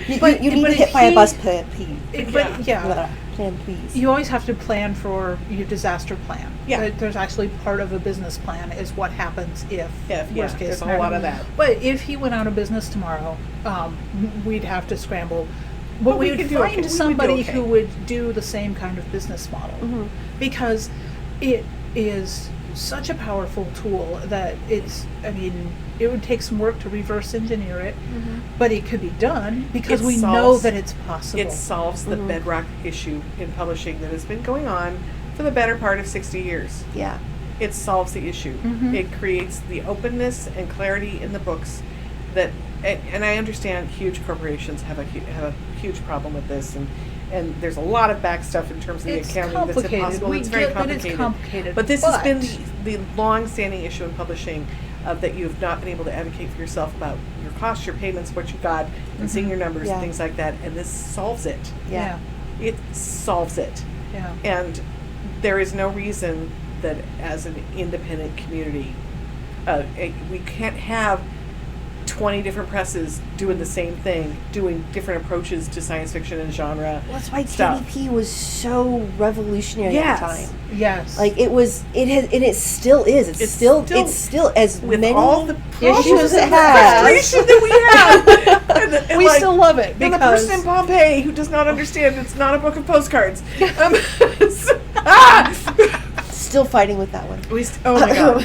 You need but to hit if by a he- bus plan, please. But yeah, Plan, please. you always have to plan for your disaster plan. Yeah. There's actually part of a business plan is what happens if Yeah, worst case there's a scenario. lot of that. But if he went out of business tomorrow, we'd have to scramble. But we we would could do okay. We find would do somebody okay. who would do the same kind of business model, because it is such a powerful tool that it's, I mean, it would take some work to reverse engineer it, but it could be done because It we know solves- that it's possible. It solves the bedrock issue in publishing that has been going on for the better part of 60 years. Yeah. It solves the issue. It creates the openness and clarity in the books that, and I understand huge corporations have a huge problem with this, and there's a lot of back stuff in terms of the It's accounting that's complicated. impossible. We It's very get that complicated. it's complicated, But this has been but- the long-standing issue in publishing of that you have not been able to advocate for yourself about your costs, your payments, what you got, and seeing your numbers Yeah. and things like that. And this solves it. Yeah. It solves it. Yeah. And there is no reason that as an independent community We can't have 20 different presses doing the same thing, doing different approaches to science fiction and genre. Well, that's why stuff. KDP was so revolutionary at the time. Yes. Like it was, it still is. It's still as With many all the issues as it and has. frustration that we have. and we still love it And the because person in Pompeii who does not understand it's not a book of postcards. Still fighting with that one. Oh my god.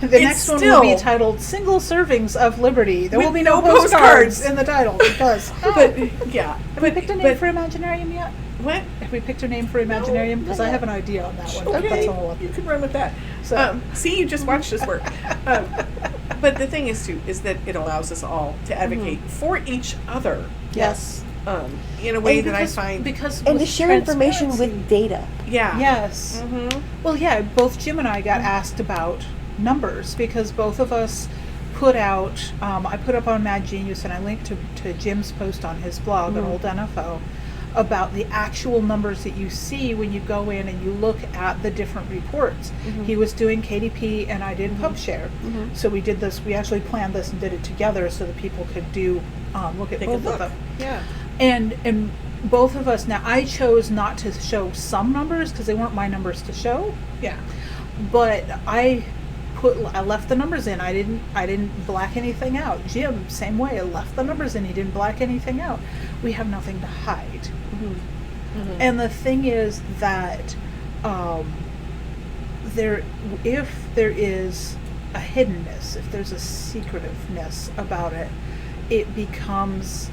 the next one will be titled "Single Servings of Liberty." There will be no postcards in the title because. But yeah, Have we picked a name for Imaginarium yet? What? Have we picked a name for Imaginarium? Because I have an idea on that one. Okay, That's all. you can run with that. So. See, you just watched this work. But the thing is, too, is that it allows us all to advocate for each other. Yes. In a way And that I find and to share information with data. Yeah. Yes. Mm-hmm. Well, yeah. Both Jim and I got asked about numbers because both of us put out. I put up on Mad Genius, and I linked to Jim's post on his blog on Old NFO about the actual numbers that you see when you go in and you look at the different reports. He was doing KDP and I did PubShare. So we did this. We actually planned this and did it together so that people could do look at both of them. Yeah. And both of us, now I chose not to show some numbers because they weren't my numbers to show. Yeah. But I left the numbers in. I didn't black anything out. Jim, same way. I left the numbers in. He didn't black anything out. We have nothing to hide. And the thing is that if there is a hiddenness, if there's a secretiveness about it, it becomes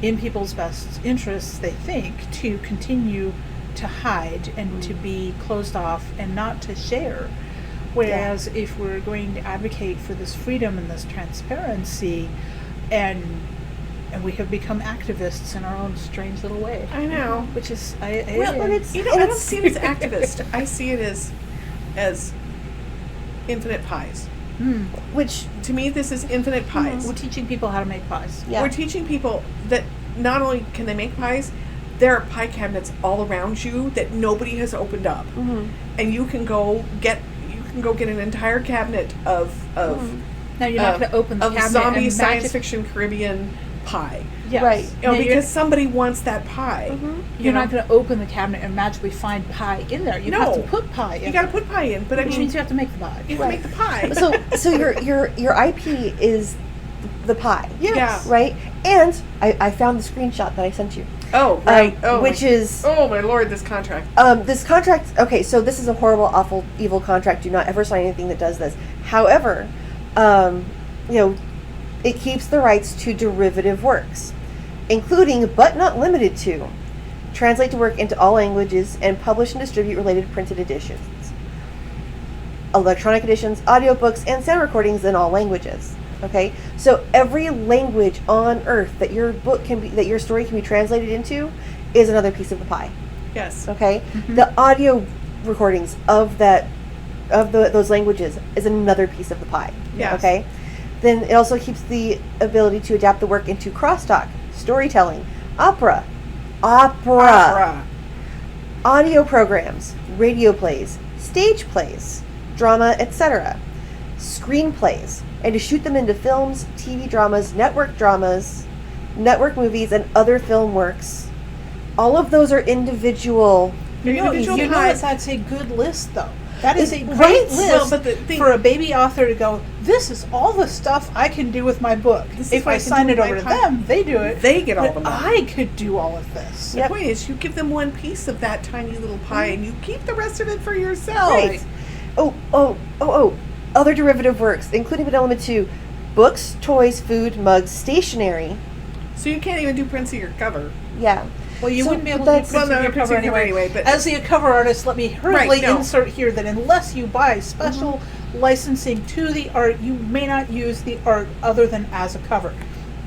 in people's best interests, they think, to continue to hide and to be closed off and not to share. Whereas if we're going to advocate for this freedom and this transparency, and we have become activists in our own strange little way. I know. Which is, I don't see it as activist. I see it as infinite pies. Which, to me, this is infinite pies. We're teaching people how to make pies. Yeah. We're teaching people that not only can they make pies, there are pie cabinets all around you that nobody has opened up, and you can go get an entire cabinet of Now you're not going to open the cabinet zombie and science fiction Caribbean pie. Yes. Right. You know, because somebody wants that pie. You're not going to open the cabinet and magically find pie in there. You have to put pie in. You got to put pie in, but which means you have to make the pie. You have to make the pie. So your IP is the pie. Yes. Yeah. Right? And I found the screenshot that I sent you. Oh, right. Which is... Oh, my Lord, this contract. This contract... Okay, so this is a horrible, awful, evil contract. Do not ever sign anything that does this. However, it keeps the rights to derivative works, including, but not limited to, translate to work into all languages and publish and distribute related printed editions, electronic editions, audiobooks, and sound recordings in all languages. Okay, so every language on Earth that your story can be translated into is another piece of the pie. Yes. Okay, the audio recordings of those languages is another piece of the pie. Yes. Okay, then it also keeps the ability to adapt the work into crosstalk, storytelling, opera, audio programs, radio plays, stage plays, drama, etc., screenplays, and to shoot them into films, TV dramas, network movies, and other film works. All of those are individual. You know pies. that's a good list, though. That is a great Right. list Well, but the thing- for a baby author to go, this is all the stuff I can do with my book. This is If what I I can sign do it with over my to pie. them, they do it. They get all But the money. I could do all of this. The point is, you give them one piece of that tiny little pie, and you keep the rest of it for yourself. Right. Oh. Other derivative works, including but not limited to books, toys, food, mugs, stationery. So you can't even do prints of your cover. Yeah. Well, you So, wouldn't be able but to that's- do your prints cover of your cover anyway. but As the cover artist, let me hurriedly no. insert here that unless you buy special licensing to the art, you may not use the art other than as a cover.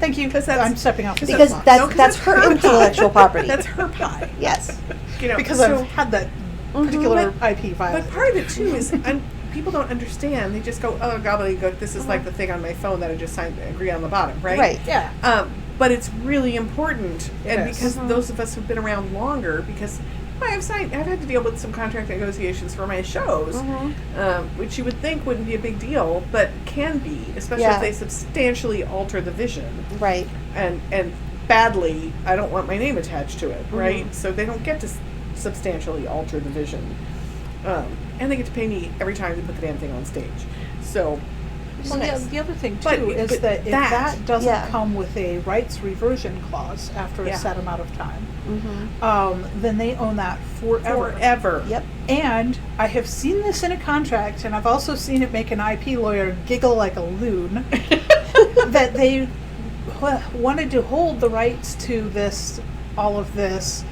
Thank you. I'm stepping off the Because soapbox. that's her intellectual property. That's her pie. Yes. You know, because so- I've had that particular IP file. But part of it too is people don't understand. They just go, "Oh, gobbledygook! This is like the thing on my phone that I just signed agree on the bottom, right?" Right. Yeah. But it's really important, and is. because those of us who've been around longer, because I've had to deal with some contract negotiations for my shows, which you would think wouldn't be a big deal, but can be, especially if they substantially alter the vision. Right. And badly, I don't want my name attached to it, right? So they don't get to substantially alter the vision. And they get to pay me every time they put the damn thing on stage. So... Well, nice. the other thing too But is that if that doesn't Yeah. come with a rights reversion clause after a set amount of time, then they own that forever. Forever. Yep. And I have seen this in a contract, and I've also seen it make an IP lawyer giggle like a loon, that they wanted to hold the rights to this, all of this,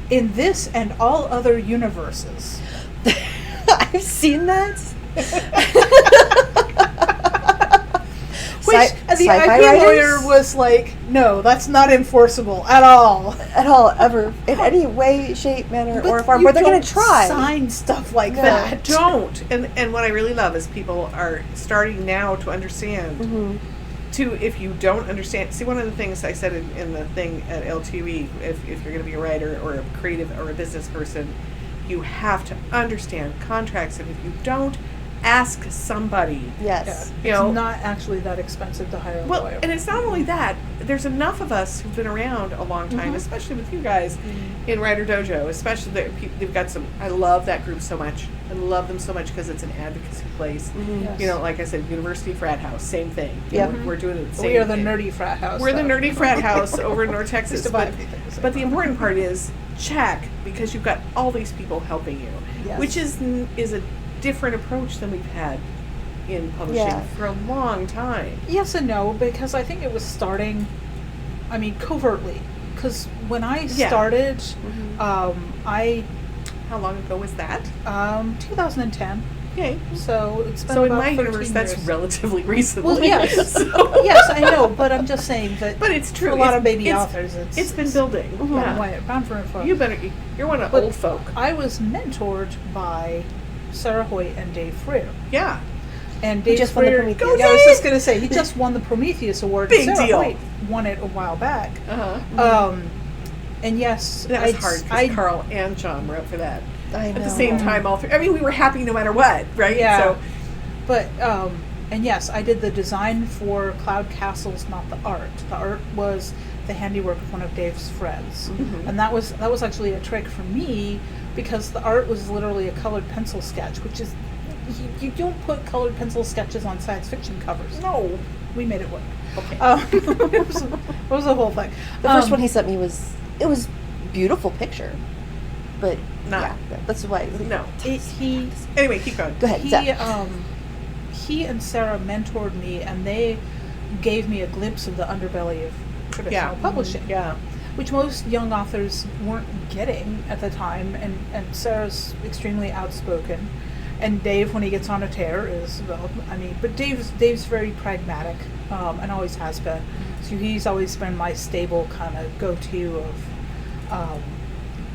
in this and all other universes. I've seen that. Which the IP lawyer was like, no, that's not enforceable at all. At all, ever, in any way, shape, manner, or form. you But they're going to don't try. sign stuff like No. that. Don't. And what I really love is people are starting now to understand. If you don't understand, see, one of the things I said in the thing at LTE, if you're going to be a writer or a creative or a business person, you have to understand contracts, and if you don't, ask somebody. Yes. You know, it's not actually that expensive to hire a well, lawyer. and it's not only that. There's enough of us who've been around a long time, especially with you guys in Writer Dojo. Especially they've got some. I love that group so much. I love them so much because it's an advocacy place. Yes. You know, like I said, university frat house, same thing. You Yep. know, we're doing the same. We are the thing. nerdy frat house. We're the though. nerdy frat house over in North Just Texas. to buy everything. But the important part is check, because you've got all these people helping you, Yes. which is a different approach than we've had in publishing Yeah. for a long time. Yes and no, because I think it was starting, I mean, covertly. Because when I started, I How long ago was that? 2010. Okay. So it's been So in about my 13 universe, that's years. relatively recently. Well, yes, So- yes, I know, but I'm just saying that. But it's true. For a lot It's- of baby it's- authors, it's been building. Yeah. bound for info. You're one of But old folk. I was mentored by Sarah Hoyt and Dave Freer. Yeah. And Dave just won the Freer, Prometheus. yeah, I was just going to say, he just won the Prometheus Award. Big Sarah deal. Hoyt won it a while back. Uh-huh. And yes, That was hard because Carl and John were up for that. I know. At the same time, all three. I mean, we were happy no matter what, right? Yeah. So, But and yes, I did the design for Cloud Castles, not the art. The art was the handiwork of one of Dave's friends, and that was actually a trick for me because the art was literally a colored pencil sketch, which is you don't put colored pencil sketches on science fiction covers. no. We made it work. Okay. It was a whole thing. The first one he sent me was beautiful picture, but Not- that's why. No. He Anyway, keep going. Go ahead. he and Sarah mentored me, and they gave me a glimpse of the underbelly of traditional publishing. Yeah. Which most young authors weren't getting at the time, and Sarah's extremely outspoken, and Dave, when he gets on a tear, is, well, I mean, but Dave's very pragmatic, and always has been. So he's always been my stable kind of go-to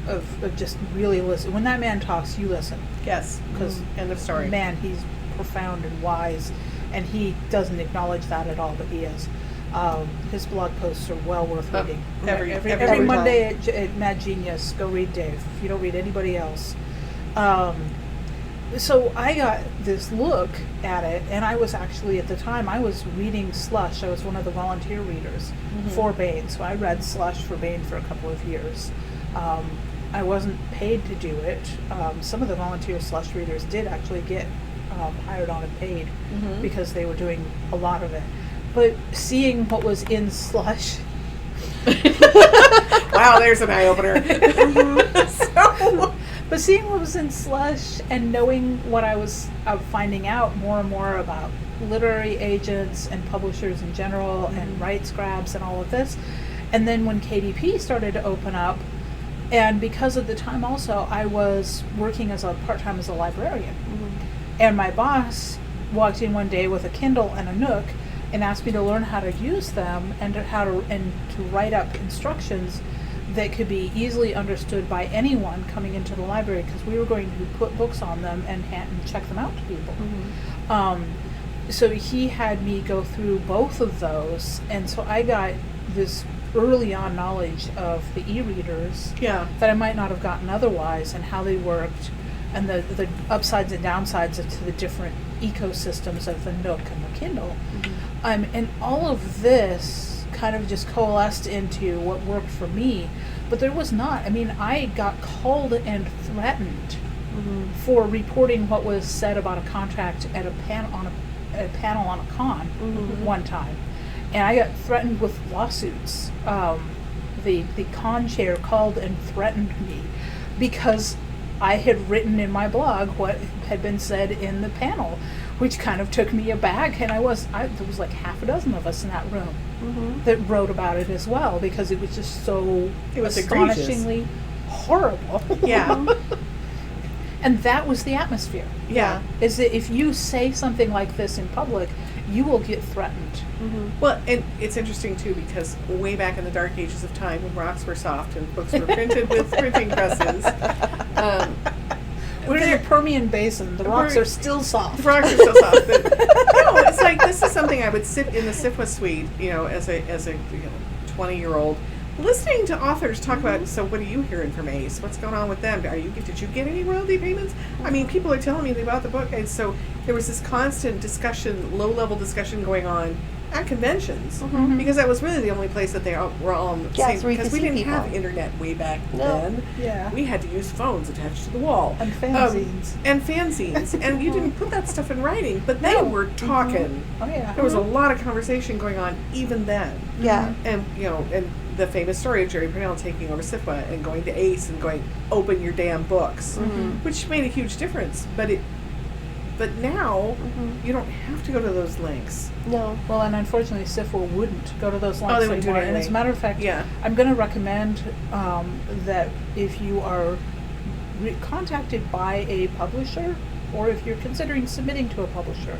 of just really listen. When that man talks, you listen. Yes. Because End of story. man, he's profound and wise, and he doesn't acknowledge that at all, but he is. His blog posts are well worth reading. Every Monday at Mad Genius, go read Dave. If you don't read anybody else. So I got this look at it, and I was actually, at the time, I was reading Slush. I was one of the volunteer readers for Baen, so I read Slush for Baen for a couple of years. I wasn't paid to do it. Some of the volunteer Slush readers did actually get hired on and paid because they were doing a lot of it. But seeing what was in Slush... Wow, there's an eye-opener. But seeing what was in Slush and knowing what I was finding out more and more about literary agents and publishers in general and rights grabs and all of this, and then when KDP started to open up, and because of the time also I was working as a part-time as a librarian, and my boss walked in one day with a Kindle and a Nook and asked me to learn how to use them and to write up instructions that could be easily understood by anyone coming into the library, because we were going to put books on them and check them out to people. So he had me go through both of those, and so I got this early on knowledge of the e-readers Yeah. that I might not have gotten otherwise, and how they worked, and the upsides and downsides to the different ecosystems of the Nook and the Kindle. And all of this kind of just coalesced into what worked for me. But there was not. I mean, I got called and threatened for reporting what was said about a contract at a panel on a con one time, and I got threatened with lawsuits. The con chair called and threatened me because I had written in my blog what had been said in the panel, which kind of took me aback. And there was like half a dozen of us in that room that wrote about it as well, because it was just so astonishingly horrible. Yeah. And that was the atmosphere. Yeah. Is that if you say something like this in public, you will get threatened. Well, and it's interesting too, because way back in the dark ages of time, when rocks were soft and books were printed with printing presses, We're in the Permian Basin. The rocks are still soft. the rocks are so soft. But, no, it's like, this is something I would sit in the SIFWA suite, as a 20-year-old, listening to authors talk about. So, what are you hearing from Ace? What's going on with them? Did you get any royalty payments? I mean, people are telling me they bought the book, and so there was this constant discussion, low-level discussion going on at conventions, because that was really the only place that they were all on the same. so you Because could we see didn't people. have internet way back No. then. Yeah. We had to use phones attached to the wall. And fanzines. And you didn't put that stuff in writing, but they were talking. Oh yeah. There was a lot of conversation going on even then. Yeah. And and the famous story of Jerry Purnell taking over SIFWA and going to Ace and going, open your damn books, which made a huge difference. But now you don't have to go to those links. No. Well, and unfortunately, SIFWA wouldn't go to those links they wouldn't do it anymore. And as a anyway. matter of fact, Yeah. I'm going to recommend that if you are contacted by a publisher, or if you're considering submitting to a publisher,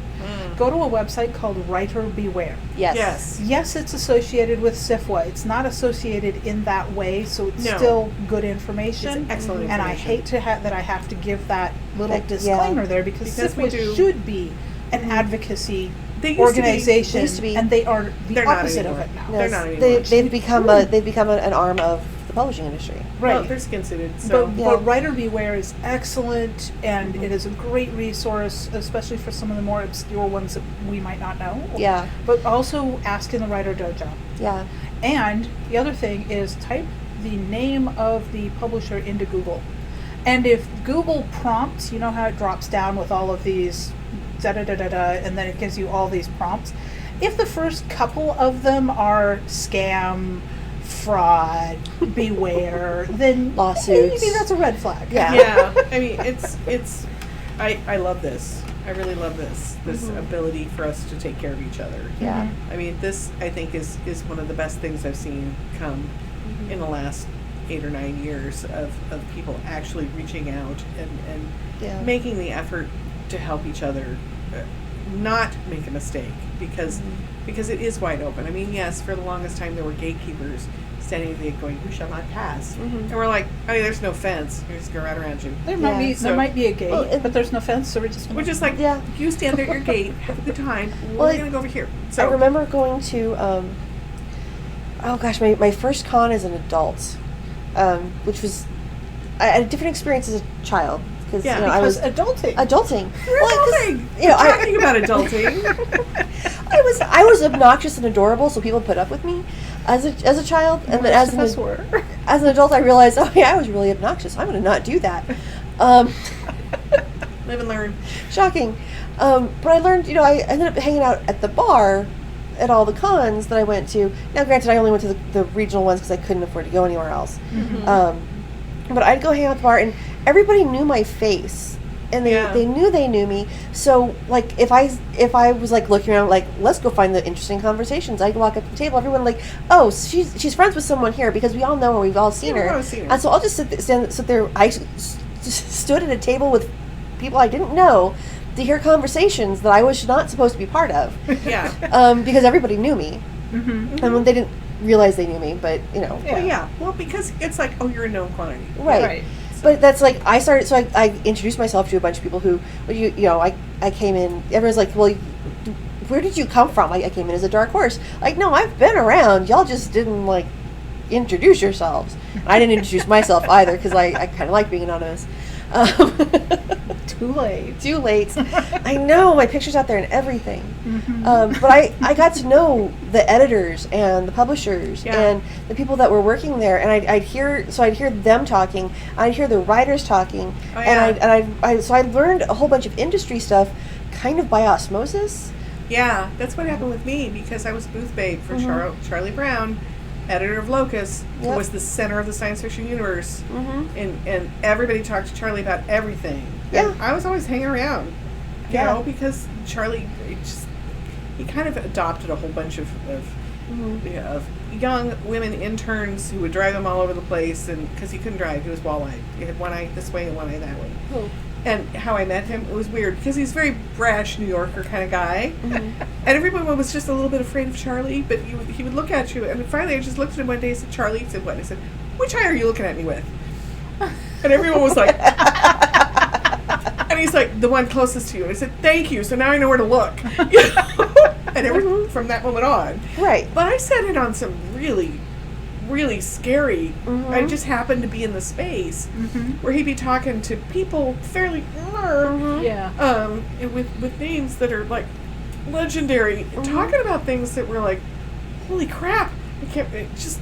go to a website called Writer Beware. Yes. Yes, it's associated with SIFWA. It's not associated in that way, so it's No. still good information. It's excellent And I information. hate to that I have to give that little Like, disclaimer yeah. there, because Because we SIFWA do- should be an advocacy They used to be- organization, they used to be. and they are the They're not opposite of anymore. it now. No, They're not anymore. they've become an arm of the publishing industry. Right. Well, they're skin suited. So But Writer Beware is excellent, and it is a great resource, especially for some of the more obscure ones that we might not know. Yeah. But also ask in the Writer Dojo. Yeah. And the other thing is type the name of the publisher into Google. And if Google prompts, you know how it drops down with all of these da-da-da-da-da, and then it gives you all these prompts. If the first couple of them are scam, fraud, beware, then Lawsuits. maybe that's a red flag. Yeah. yeah, I mean, it's I love this. I really love this ability for us to take care of each other. Yeah. I mean, this, I think, is one of the best things I've seen come in the last 8 or 9 years of people actually reaching out and Yeah. making the effort to help each other not make a mistake, because it is wide open. I mean, yes, for the longest time there were gatekeepers standing at the gate going, "You shall not pass," and we're like, "I mean, there's no fence. We're just going right around you." There might be so- there might be a gate, Well, but there's no fence, so we're just We're just like, Yeah. you stand there at your gate, have a good time. Well, We're gonna go over here. So I remember going to, oh gosh, my first con as an adult, which was, I had a different experience as a child. Because, Yeah, I was adulting. adulting. We're Well, 'cause, adulting. you know, We're talking about adulting. I was obnoxious and adorable, so people put up with me as a child, and then as an adult, I realized, oh yeah, I was really obnoxious. I'm going to not do that. Live and learn. Shocking. But I learned, I ended up hanging out at the bar at all the cons that I went to. Now, granted, I only went to the regional ones because I couldn't afford to go anywhere else. But I'd go hang out at the bar, and everybody knew my face, and they knew me. So, like, if I was like looking around, like, let's go find the interesting conversations, I'd walk up to the table. Everyone like, oh, she's friends with someone here because we all know her, we've all seen her. And so I'll just sit there. I stood at a table with people I didn't know to hear conversations that I was not supposed to be part of. Yeah. Because everybody knew me, and they didn't realize they knew me, but Well, because it's like, oh, you're a known quantity. right. But that's like I started. So I introduced myself to a bunch of people who, I came in. Everyone's like, well, where did you come from? I came in as a dark horse. Like, no, I've been around. Y'all just didn't like introduce yourselves. And I didn't introduce myself either because I kind of like being anonymous. Too late. Too late. I know, my picture's out there and everything. Mm-hmm. But I got to know the editors and the publishers and the people that were working there, and I'd hear them talking, I'd hear the writers talking, so I learned a whole bunch of industry stuff kind of by osmosis. Yeah, that's what happened with me because I was booth babe for Charlie Brown, editor of Locus, who was the center of the science fiction universe, and everybody talked to Charlie about everything. Yeah, and I was always hanging around, you know, because Charlie, he kind of adopted a whole bunch of young women interns who would drive him all over the place, and because he couldn't drive, he was wall-eyed. He had one eye this way and one eye that way. Oh. And how I met him, it was weird because he's a very brash New Yorker kind of guy, and everyone was just a little bit afraid of Charlie. But he would look at you, and finally I just looked at him one day and said, "Charlie," he said, "What?" I said, "Which eye are you looking at me with?" And everyone was like, and he's like, "The one closest to you." And I said, "Thank you. So now I know where to look." And from that moment on, right. But I sat in on some really scary. I just happened to be in the space where he'd be talking to people fairly with names that are like legendary, talking about things that were like, holy crap, I can't just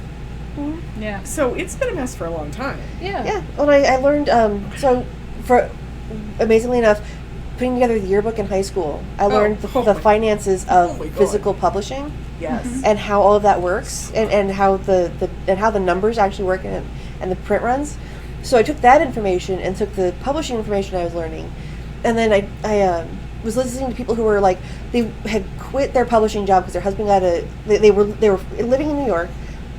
so it's been a mess for a long time. Well, I learned so for amazingly enough, putting together the yearbook in high school, I learned the finances of physical publishing. Yes. And how all of that works, and how the numbers actually work and the print runs. So I took that information and took the publishing information I was learning, and then I was listening to people who were like, they had quit their publishing job because their husband they were living in New York.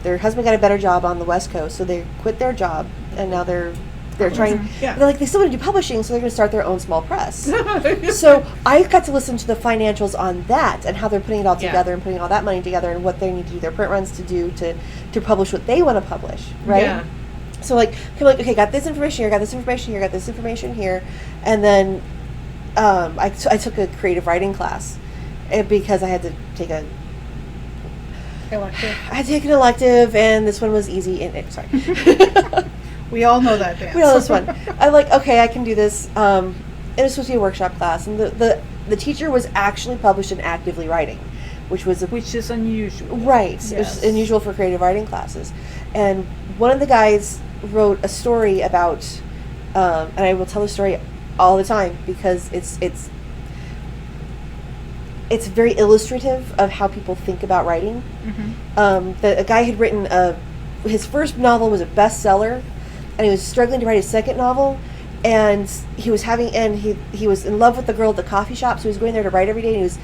Their husband got a better job on the West Coast, so they quit their job, and now they're trying. They're like, they still want to do publishing, so they're going to start their own small press. So I got to listen to the financials on that and how they're putting it all together and putting all that money together and what they need to do, their print runs to do to publish what they want to publish, right? Yeah. So like, okay, got this information here, got this information here, got this information here, and then I took a creative writing class because I had to take an elective, and this one was easy. Sorry. We all know that dance. We know this one. I'm like, okay, I can do this. And it's supposed to be a workshop class, and the teacher was actually published in Actively Writing, which is unusual. Right. Yes. It's unusual for creative writing classes. And one of the guys wrote a story about, and I will tell the story all the time because it's very illustrative of how people think about writing. A guy had written his first novel was a bestseller, and he was struggling to write his second novel, and he was he was in love with the girl at the coffee shop, so he was going there to write every day, and he was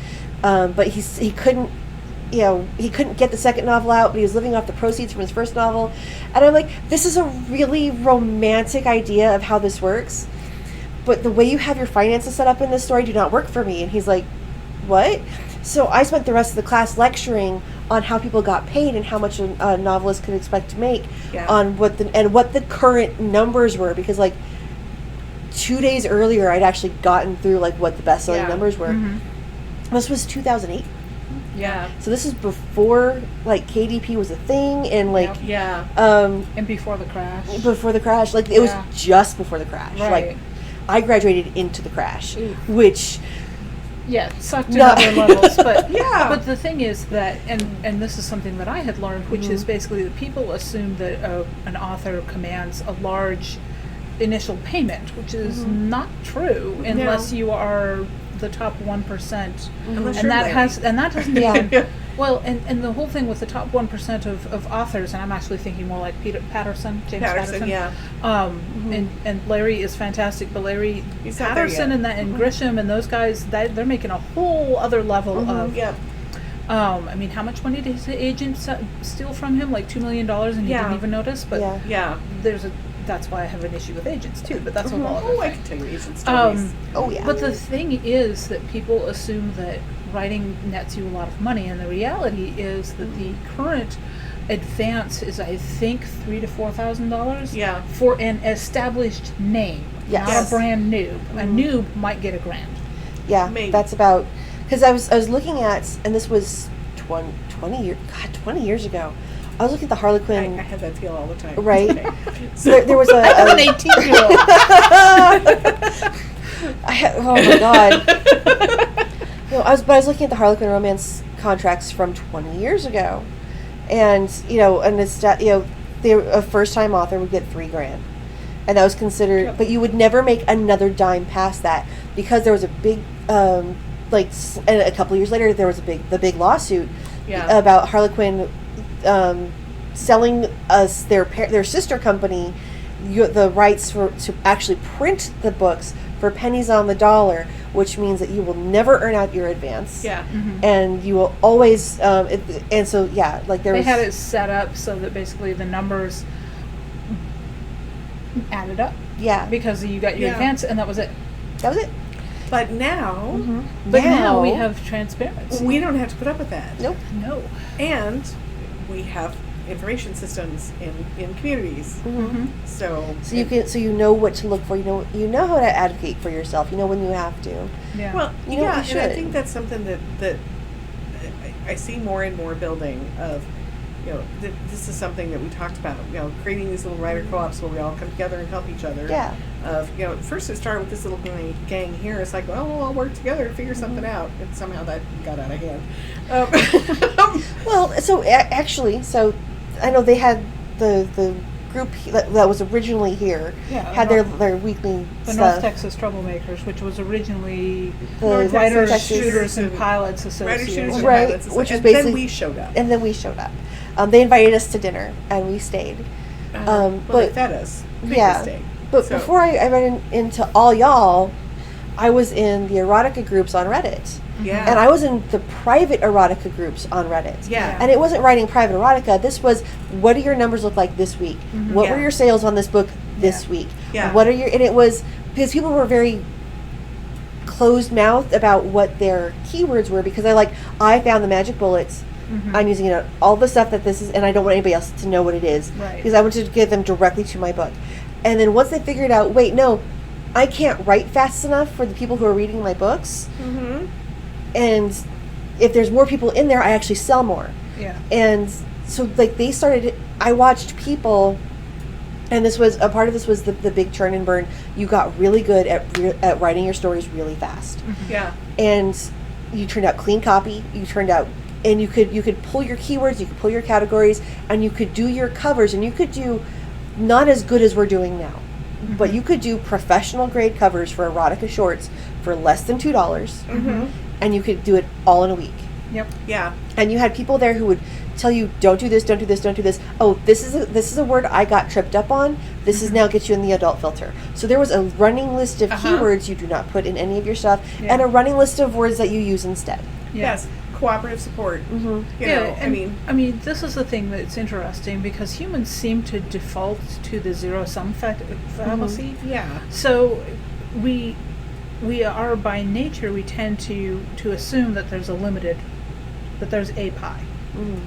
but he couldn't get the second novel out, but he was living off the proceeds from his first novel. And I'm like, this is a really romantic idea of how this works, but the way you have your finances set up in this story do not work for me. And he's like, what? So I spent the rest of the class lecturing on how people got paid and how much a novelist could expect to make on what the current numbers were, because like 2 days earlier I'd actually gotten through like what the best-selling numbers were. This was 2008. So this is before like KDP was a thing, and like and before the crash. Like it was just before the crash. Right. Like I graduated into the crash, which sucked in other levels. But but the thing is that, and this is something that I had learned, which is basically that people assume that an author commands a large initial payment, which is not true unless you are the top 1%, and that doesn't even well, and the whole thing with the top 1% of authors, and I'm actually thinking more like James Patterson. And Larry is fantastic, but Larry Patterson and Grisham and those guys, they're making a whole other level of. I mean, how much money did his agent steal from him? Like $2 million, and he didn't even notice. But that's why I have an issue with agents too. But that's a whole other thing. I can tell you agent stories. But the thing is that people assume that writing nets you a lot of money, and the reality is that the current advance is, I think, $3,000 to $4,000 for an established name, not a brand noob. A noob might get $1,000. That's about, because I was looking at, and this was 20 years ago, I was looking at the Harlequin. I have that feel all the time. Right. Okay. So there was I have an 18-year-old. Oh my god. No, I was looking at the Harlequin romance contracts from 20 years ago, and and it's a first-time author would get $3,000, and that was considered. Yep. But you would never make another dime past that because there was a big, and a couple years later there was the big lawsuit about Harlequin selling us their sister company the rights to actually print the books for pennies on the dollar, which means that you will never earn out your advance. Yeah. Mm-hmm. And you will always, and so, yeah, like They had it set up so that basically the numbers added up. Yeah. Because you got your Yeah. advance and that was it. That was it. But now, Mm-hmm. But now we have transparency. we don't have to put up with that. Nope. No. And we have information systems in communities. Mm-hmm. So So you know what to look for. You know how to advocate for yourself. You know when you have to. Yeah. Well, You know what yeah, we and I should. think that's something that I see more and more building of, this is something that we talked about, creating these little writer co-ops where we all come together and help each other. Yeah. Of, first it started with this little gang here. It's like, well, we'll all work together to figure something out. And somehow that got out of hand. Well, so actually, I know they had the group that was originally here Yeah, had their weekly the stuff. North Texas Troublemakers, which was originally The North Writers, Texas Shooters, and and Pilots Writers, Association. Shooters, and Right, Pilots. which is And then basically- we showed up. And then we showed up. They invited us to dinner, and we stayed. Well, they but fed us. Big yeah, mistake. but So- before I ran into all y'all, I was in the erotica groups on Reddit. Yeah. And I was in the private erotica groups on Reddit. Yeah. And it wasn't writing private erotica. This was, what do your numbers look like this week? What were Yeah. your sales on this book this Yeah. week? Yeah. And it was, because people were very closed-mouthed about what their keywords were, because I found the magic bullets. I'm using all the stuff that this is, and I don't want anybody else to know what it is. Right. Because I wanted to give them directly to my book. And then once they figured out, wait, no, I can't write fast enough for the people who are reading my books. Mm-hmm. And if there's more people in there, I actually sell more. Yeah. And so they started, I watched people, and this was, a part of this was the big churn and burn. You got really good at writing your stories really fast. Yeah. And you turned out clean copy, and you could pull your keywords, you could pull your categories, and you could do your covers, and you could do not as good as we're doing now, but you could do professional grade covers for erotica shorts for less than $2, Mm-hmm. and you could do it all in a week. Yep. Yeah. And you had people there who would tell you, don't do this, don't do this, don't do this. Oh, this is a word I got tripped up on. This is now gets you in the adult filter. So there was a running list of keywords you do not put in any of your stuff, Yeah. and a running list of words that you use instead. Yeah. Yes. Cooperative support. Mm-hmm. I mean, this is the thing that's interesting because humans seem to default to the zero-sum fallacy. yeah. So we are by nature, we tend to assume that there's there's a pie. Mm-hmm.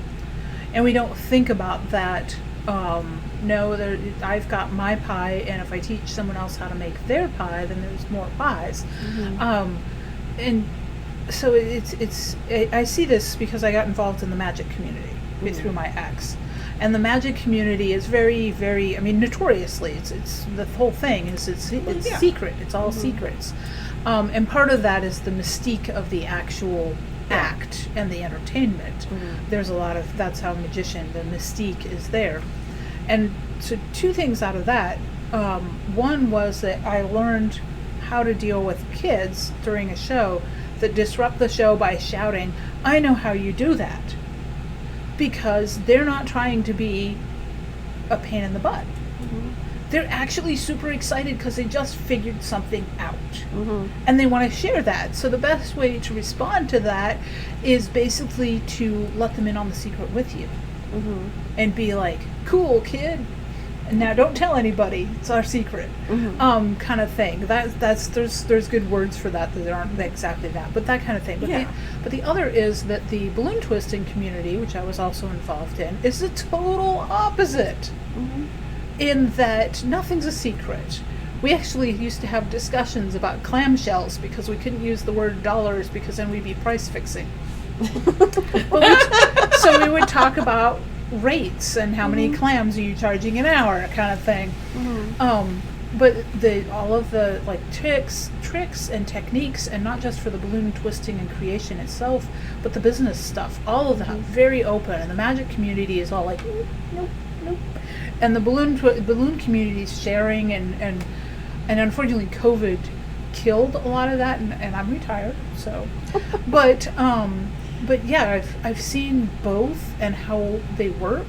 And we don't think about that. I've got my pie, and if I teach someone else how to make their pie, then there's more pies. And so I see this because I got involved in the magic community through my ex. And the magic community is very, very, notoriously, it's the whole thing is it's secret. It's all secrets. And part of that is the mystique of the actual act and the entertainment. There's a lot of, that's how magician, the mystique is there. And so two things out of that. One was that I learned how to deal with kids during a show that disrupt the show by shouting, I know how you do that. Because they're not trying to be a pain in the butt. They're actually super excited because they just figured something out. And they want to share that. So the best way to respond to that is basically to let them in on the secret with you. And be like, cool, kid. Now don't tell anybody. It's our secret. Kind of thing. There's good words for that aren't exactly that, but that kind of thing. But the other is that the balloon twisting community, which I was also involved in, is the total opposite. In that nothing's a secret. We actually used to have discussions about clamshells because we couldn't use the word dollars because then we'd be price fixing. So we would talk about rates and how many clams are you charging an hour kind of thing. But all of the like tricks and techniques, and not just for the balloon twisting and creation itself, but the business stuff, all of that very open. And the magic community is all like nope. And the balloon community is sharing, and unfortunately COVID killed a lot of that, and I'm retired, so but yeah, I've seen both and how they work,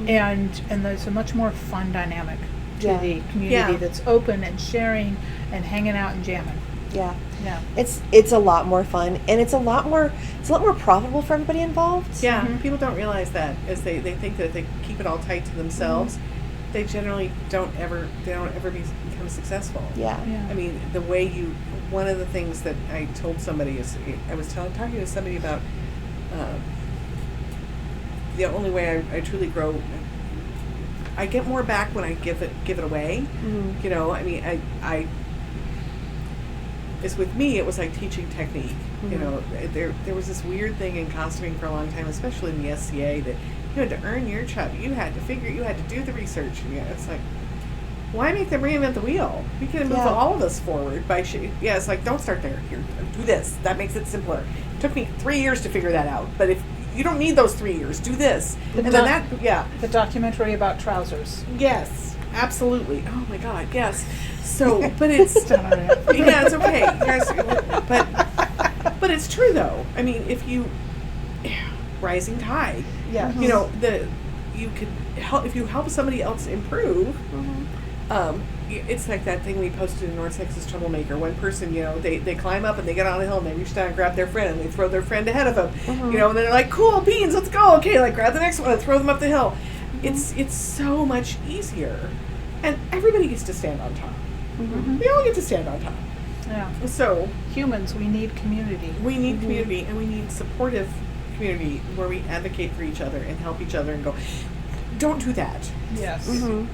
and there's a much more fun dynamic to the community that's open and sharing and hanging out and jamming. Yeah. It's a lot more fun, and it's a lot more profitable for everybody involved. Yeah, people don't realize that, as they think that if they keep it all tight to themselves, they generally don't ever become successful. Yeah. I mean, one of the things that I told somebody is, I was talking to somebody about the only way I truly grow, I get more back when I give it away. You know, I mean, I is with me, it was like teaching technique. You know, there was this weird thing in costuming for a long time, especially in the SCA, that you had to earn your chub. You had to do the research. And it's like, why make them reinvent the wheel? We can move all of us forward by it's like, don't start there. Here, do this. That makes it simpler. It took me 3 years to figure that out. But if you don't need those 3 years, do this. The documentary about trousers. Yes, absolutely. Oh my God, yes. So, but it's it's okay. Yes, but it's true though. I mean, if you rising tide. Yeah. You know, you could help if you help somebody else improve. It's like that thing we posted in North Texas Troublemaker. One person, you know, they climb up and they get on a hill and they reach down and grab their friend and they throw their friend ahead of them. You know, and they're like, cool, beans, let's go. Okay, like grab the next one and throw them up the hill. It's so much easier. And everybody gets to stand on top. We all get to stand on top. Yeah. So humans, we need community. We need community, and we need supportive community where we advocate for each other and help each other and go, don't do that. Yes.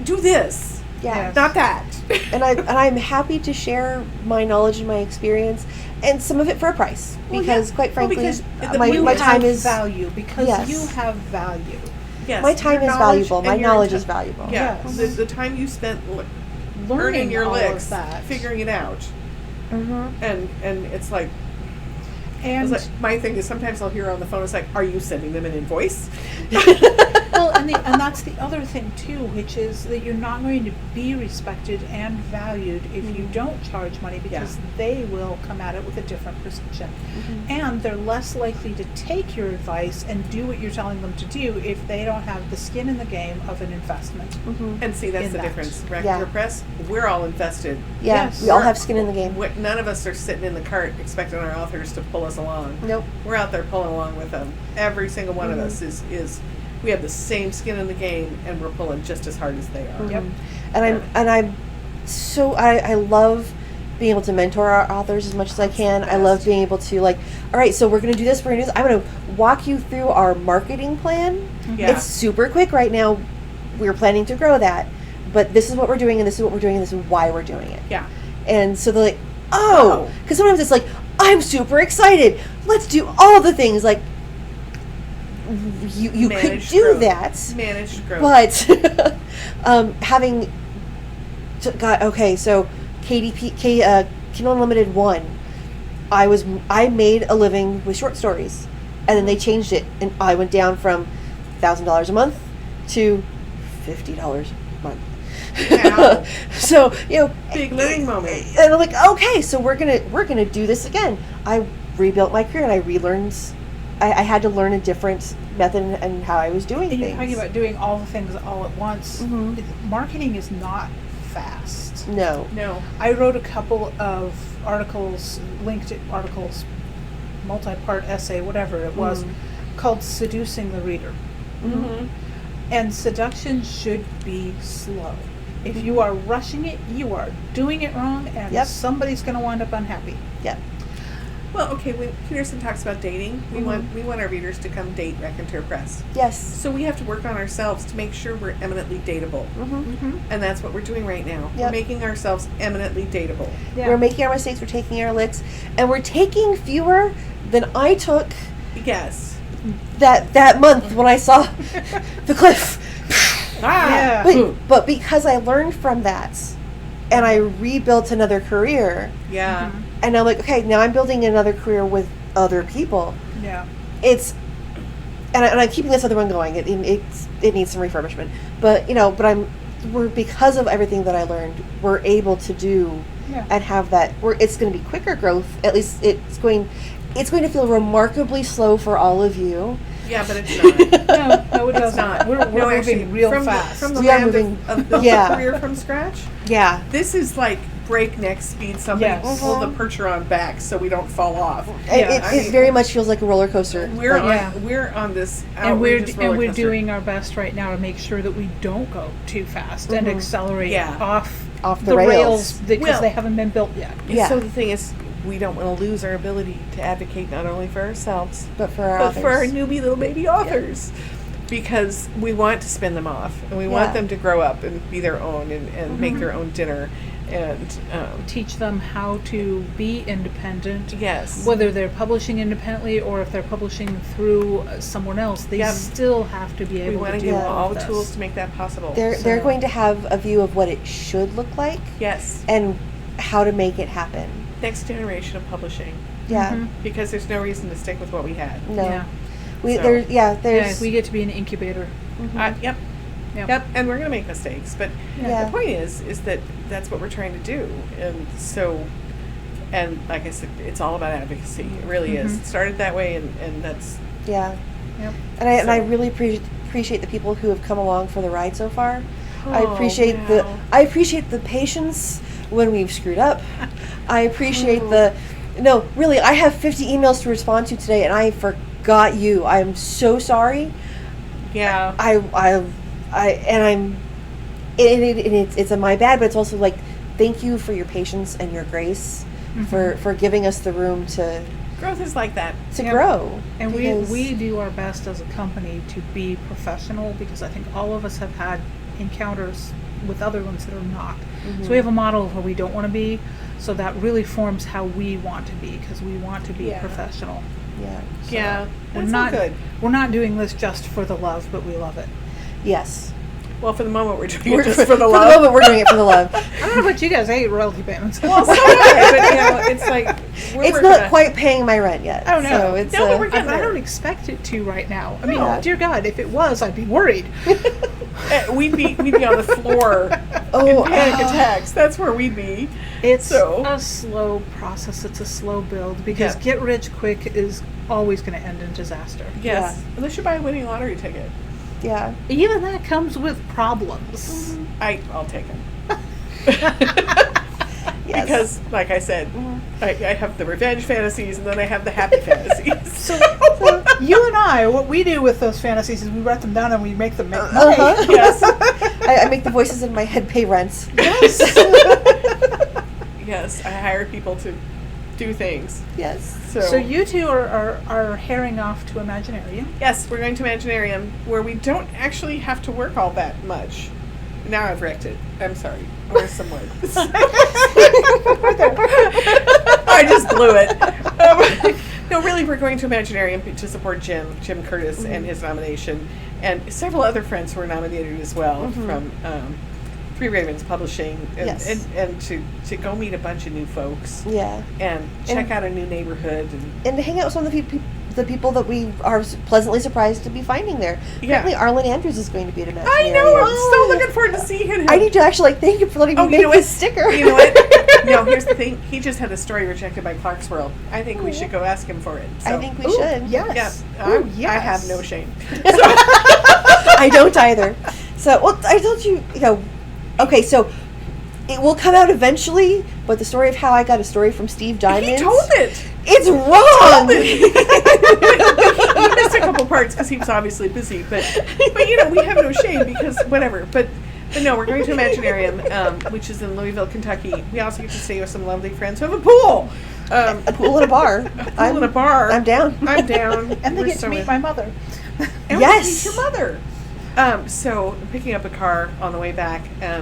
Do this. Yeah. Not that. and I'm happy to share my knowledge and my experience, and some of it for a price, because quite frankly, my time is value, because you have value. Yes. My time is valuable. My knowledge is valuable. Yeah. Yes. The time you spent learning your all licks, of that, figuring it out, and it's like. And like, my thing is sometimes I'll hear on the phone, it's like, are you sending them an invoice? Well, and that's the other thing too, which is that you're not going to be respected and valued if you don't charge money, because they will come at it with a different perception. And they're less likely to take your advice and do what you're telling them to do if they don't have the skin in the game of an investment. And see, that's the difference. Racketeer Press, we're all invested. Yeah, Yes. we all have skin in the game. None of us are sitting in the cart expecting our authors to pull us along. Nope. We're out there pulling along with them. Every single one of us is we have the same skin in the game, and we're pulling just as hard as they are. Yep. And I'm so I love being able to mentor our authors as much as I can. I love being able to, like, all right, so we're going to do this, we're going to do this. I'm going to walk you through our marketing plan. Yeah. It's super quick right now. We're planning to grow that, but this is what we're doing, and this is what we're doing, and this is why we're doing it. Yeah. And so they're like, oh, because sometimes it's like, I'm super excited. Let's do all the things. Like, you could do growth. that. Managed growth. But having so Kindle Unlimited 1, I made a living with short stories, and then they changed it, and I went down from $1,000 a month to $50 a month. Wow. So, you know, big learning moment. And I'm like, okay, so we're gonna do this again. I rebuilt my career, and I relearned. I had to learn a different method and how I was doing And things. you're talking about doing all the things all at once. Marketing is not fast. No. I wrote a couple of articles, linked articles, multi-part essay, whatever it was, called Seducing the Reader. And seduction should be slow. If you are rushing it, you are doing it wrong, and somebody's going to wind up unhappy. Yeah. Well, okay, when Peterson talks about dating, we want our readers to come date Racketeer Press. Yes. So we have to work on ourselves to make sure we're eminently dateable. And that's what we're doing right now. Yep. We're making ourselves eminently dateable. Yeah. We're making our mistakes, we're taking our licks, and we're taking fewer than I took Yes. that month when I saw the cliff. Yeah. But because I learned from that, and I rebuilt another career, Yeah. and I'm like, okay, now I'm building another career with other people. Yeah. It's, and I'm keeping this other one going. It needs some refurbishment, but we're because of everything that I learned, we're able to do and have that. It's going to be quicker growth. At least it's going to feel remarkably slow for all of you. Yeah, but it's not. No, it does not. We're moving real fast. From the We are land moving- of building a career from scratch. Yeah. This is like breakneck speed. Somebody Yes. pull the percheron back so we don't fall off. It very much feels like a roller coaster. We're on this outrageous roller we're coaster. doing our best right now to make sure that we don't go too fast and accelerate off the rails. because they haven't been built yet. Yeah. So the thing is, we don't want to lose our ability to advocate not only for ourselves but for our but authors. for our newbie little baby authors, because we want to spin them off and we want them to grow up and be their own and make their own dinner and Teach them how to be independent. yes, Whether they're publishing independently or if they're publishing through someone else, they still have to be we able want to to do give them all the this. tools to make that possible. They're going to have a view of what it should look like Yes, and how to make it happen. next generation of publishing, Yeah. because there's no reason to stick with what we had. No. Yeah. There's Yeah, we get to be an incubator. Yep. Yep, and we're going to make mistakes, but Yeah. the point is that that's what we're trying to do, and so, and like I said, it's all about advocacy. It really is. It started that way, and that's Yeah. Yep. And I really appreciate the people who have come along for the ride so far. I Oh, appreciate wow. I appreciate the patience when we've screwed up. I appreciate no, really, I have 50 emails to respond to today and I forgot you. I'm so sorry. yeah. It's my bad, but it's also like, thank you for your patience and your grace for giving us the room to Growth is like that. grow. And because- we do our best as a company to be professional, because I think all of us have had encounters with other ones that are not. So we have a model of where we don't want to be, so that really forms how we want to be, because we want to be Yeah. professional. Yeah. So Yeah, we're that's not all good. We're not doing this just for the love, but we love it. Yes. Well, for the moment, we're doing it just for the For love. the moment, we're doing it for the love. I don't know about you guys. I hate royalty payments. Well, so do I, but it's like we're It's working not on- quite paying my rent yet. Oh, no. So it's, No, but we're getting I there. don't expect it to right now. I mean, No. dear God, if it was, I'd be worried. We'd be on the floor in panic attacks. That's where we'd be. It's So- a slow process. It's a slow build, because Yeah. get rich quick is always going to end in disaster. Yes, Yeah. unless you buy a winning lottery ticket. yeah. Even that comes with problems. I'll take them. Yes. Because, like I said, I have the revenge fantasies and then I have the happy fantasies. So you and I, what we do with those fantasies is we write them down and we make them make money. Uh-huh. Yes. I make the voices in my head pay rent. Yes, I hire people to do things. Yes. So you two are herring off to Imaginarium. Yes, we're going to Imaginarium, where we don't actually have to work all that much. Now I've wrecked it. I'm sorry. Where's some words? I just blew it. No, really, we're going to Imaginarium to support Jim Curtis, and his nomination, and several other friends who were nominated as well from Three Ravens Publishing, and, Yes. and to go meet a bunch of new folks Yeah. and check out a new neighborhood. And to hang out with some of the people that we are pleasantly surprised to be finding there. Yeah. Apparently, Arlen Andrews is going to be at Imaginarium. I know. I'm so looking forward to seeing him. I need to actually thank you for letting me you make know this what? sticker. You know what? No, here's the thing. He just had a story rejected by Clark's World. I think we should go ask him for it. So. I think we should. Yes. Yeah, Ooh, I yes. have no shame. I don't either. So, well, I told you, okay, so it will come out eventually, but the story of how I got a story from Steve Diamond. He told it. It's wrong! He missed a couple parts because he was obviously busy, but we have no shame because whatever. But no, we're going to Imaginarium, which is in Louisville, Kentucky. We also get to stay with some lovely friends who have a pool. A pool and a bar. And a bar. I'm down. I'm down. And they We're get to so meet in. my mother. And Yes. meet your mother. So I'm picking up a car on the way back.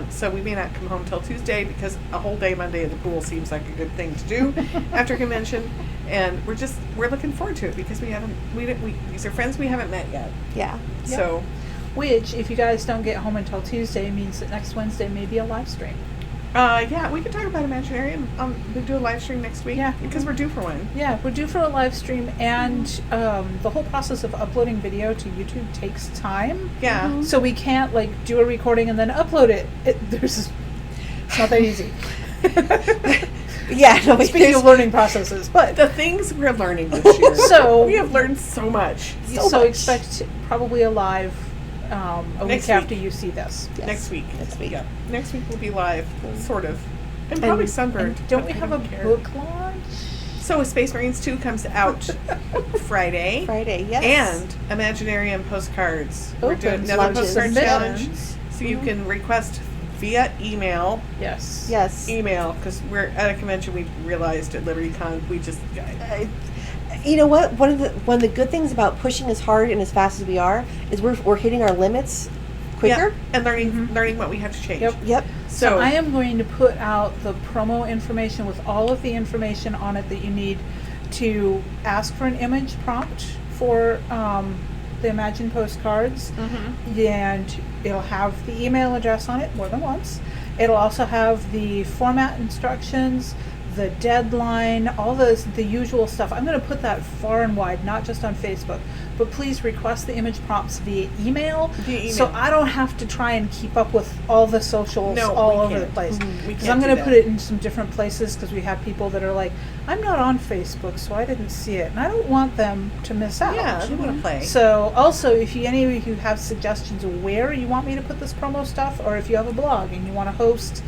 So we may not come home till Tuesday because a whole day Monday at the pool seems like a good thing to do after convention. And we're looking forward to it because these are friends we haven't met yet. Yeah. So, Which, if you guys don't get home until Tuesday, means that next Wednesday may be a live stream. yeah, we could talk about Imaginary. We'll do a live stream next week. Yeah. Because we're due for one. Yeah, we're due for a live stream, and the whole process of uploading video to YouTube takes time. Yeah. So we can't do a recording and then upload it. It's not that easy. Yeah. No, Speaking of learning processes, but The things we're learning this year. So- we have learned so much. so expect probably a live a Next week after week. you see this. Yes. Next week. Next week. Yeah. Next week we'll be live, sort of. And probably sunburned. And don't but we I have a don't care. book launch? So Space Marines 2 comes out Friday. Friday, yes. And Imaginarium postcards. We're doing Opens, another launches. postcard challenge. Submissions. So you can request via email. Yes. Yes. Email, because we're at a convention we realized at LibertyCon, we just... You know what? One of the good things about pushing as hard and as fast as we are is we're hitting our limits quicker. Yeah, and learning what we have to change. Yep. Yep. So I am going to put out the promo information with all of the information on it that you need to ask for an image prompt for the Imagine postcards. And it'll have the email address on it more than once. It'll also have the format instructions, the deadline, all the usual stuff. I'm going to put that far and wide, not just on Facebook, but please request the image prompts via email, so I don't have to try and keep up with all the socials all over the place. Because I'm going to put it in some different places, because we have people that are like, I'm not on Facebook, so I didn't see it, and I don't want them to miss out. Yeah, they want to play. So also, if any of you have suggestions of where you want me to put this promo stuff, or if you have a blog and you want to host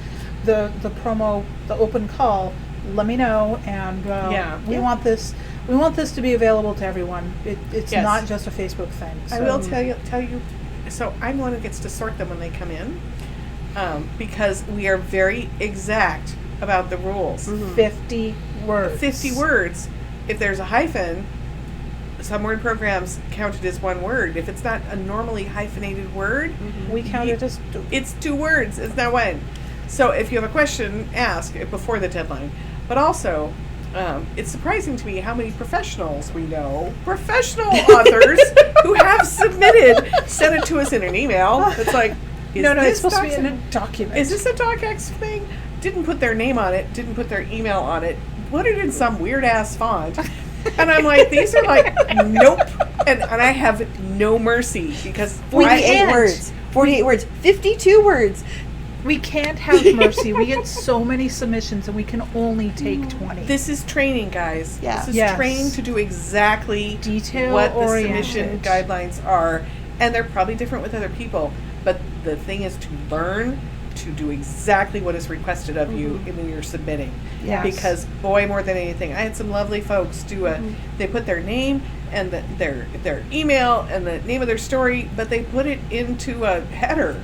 the promo, the open call, let me know, and we want this to be available to everyone. It's not just a Facebook thing. So. I will tell you. So I'm the one who gets to sort them when they come in, because we are very exact about the rules. 50 words. 50 words. If there's a hyphen, some word programs count it as one word. If it's not a normally hyphenated word, We count it as it's 2 words. It's not one. So if you have a question, ask it before the deadline. But also, it's surprising to me how many professionals we know, professional authors who have submitted, sent it to us in an email. It's like, it's supposed to be in a document. Is this a DocX thing? Didn't put their name on it, didn't put their email on it, put it in some weird ass font. And I'm like, these are like, nope. And I have no mercy because 48 words. 48 words. 52 words. We can't have mercy. We get so many submissions, and we can only take 20. This is training, guys. Yeah. This is trained to do exactly Detail what the oriented. submission guidelines are. And they're probably different with other people. But the thing is to learn to do exactly what is requested of you when you're submitting. Yes. Because, boy, more than anything, I had some lovely folks do they put their name and their email and the name of their story, but they put it into a header.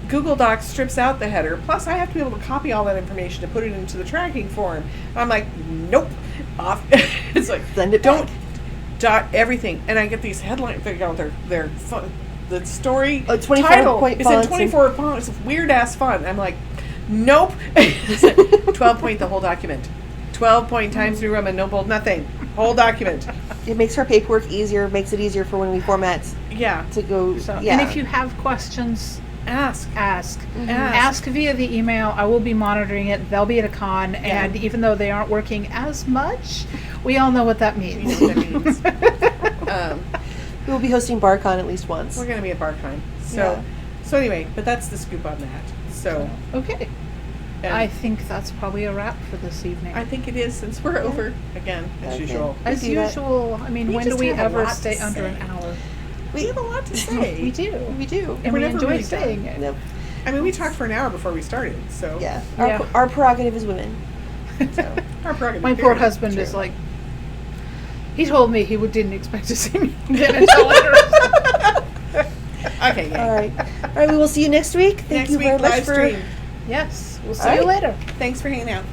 Google Docs strips out the header. Plus, I have to be able to copy all that information to put it into the tracking form. I'm like, nope. Off. It's like, Send it don't back. dot everything. And I get these headlines. The story 24 title point is in fonts 24 fonts. It's weird ass font. I'm like, nope. It's like 12 point the whole document. 12 point times New Roman, no bold, nothing. Whole document. It makes our paperwork easier. Makes it easier for when we format Yeah. to go. So, yeah. And if you have questions, Ask. ask. Ask. Ask via the email. I will be monitoring it. They'll be at a con, and even though they aren't working as much, we all know what that You means. know what that means. we will be hosting BarCon at least once. We're going to be at BarCon. So anyway, but that's the scoop on that. So Okay. and I think that's probably a wrap for this evening. I think it is, since we're over again as Okay. usual. As do that. usual, I mean, We when just do we have a ever lot to stay under say. an hour? We have a lot to say. We do. We do. And We're we never enjoy really saying done. it. Nope. I mean, we talked for an hour before we started. So Yeah. Yeah. Our prerogative is women. So our prerogative. My poor period. husband True. is like, he told me he didn't expect to see me again until later. Okay. Yeah. All right. All right. We will see you next week. Thank Next you week very much live for. stream. Yes, we'll see All you right. later. Thanks for hanging out.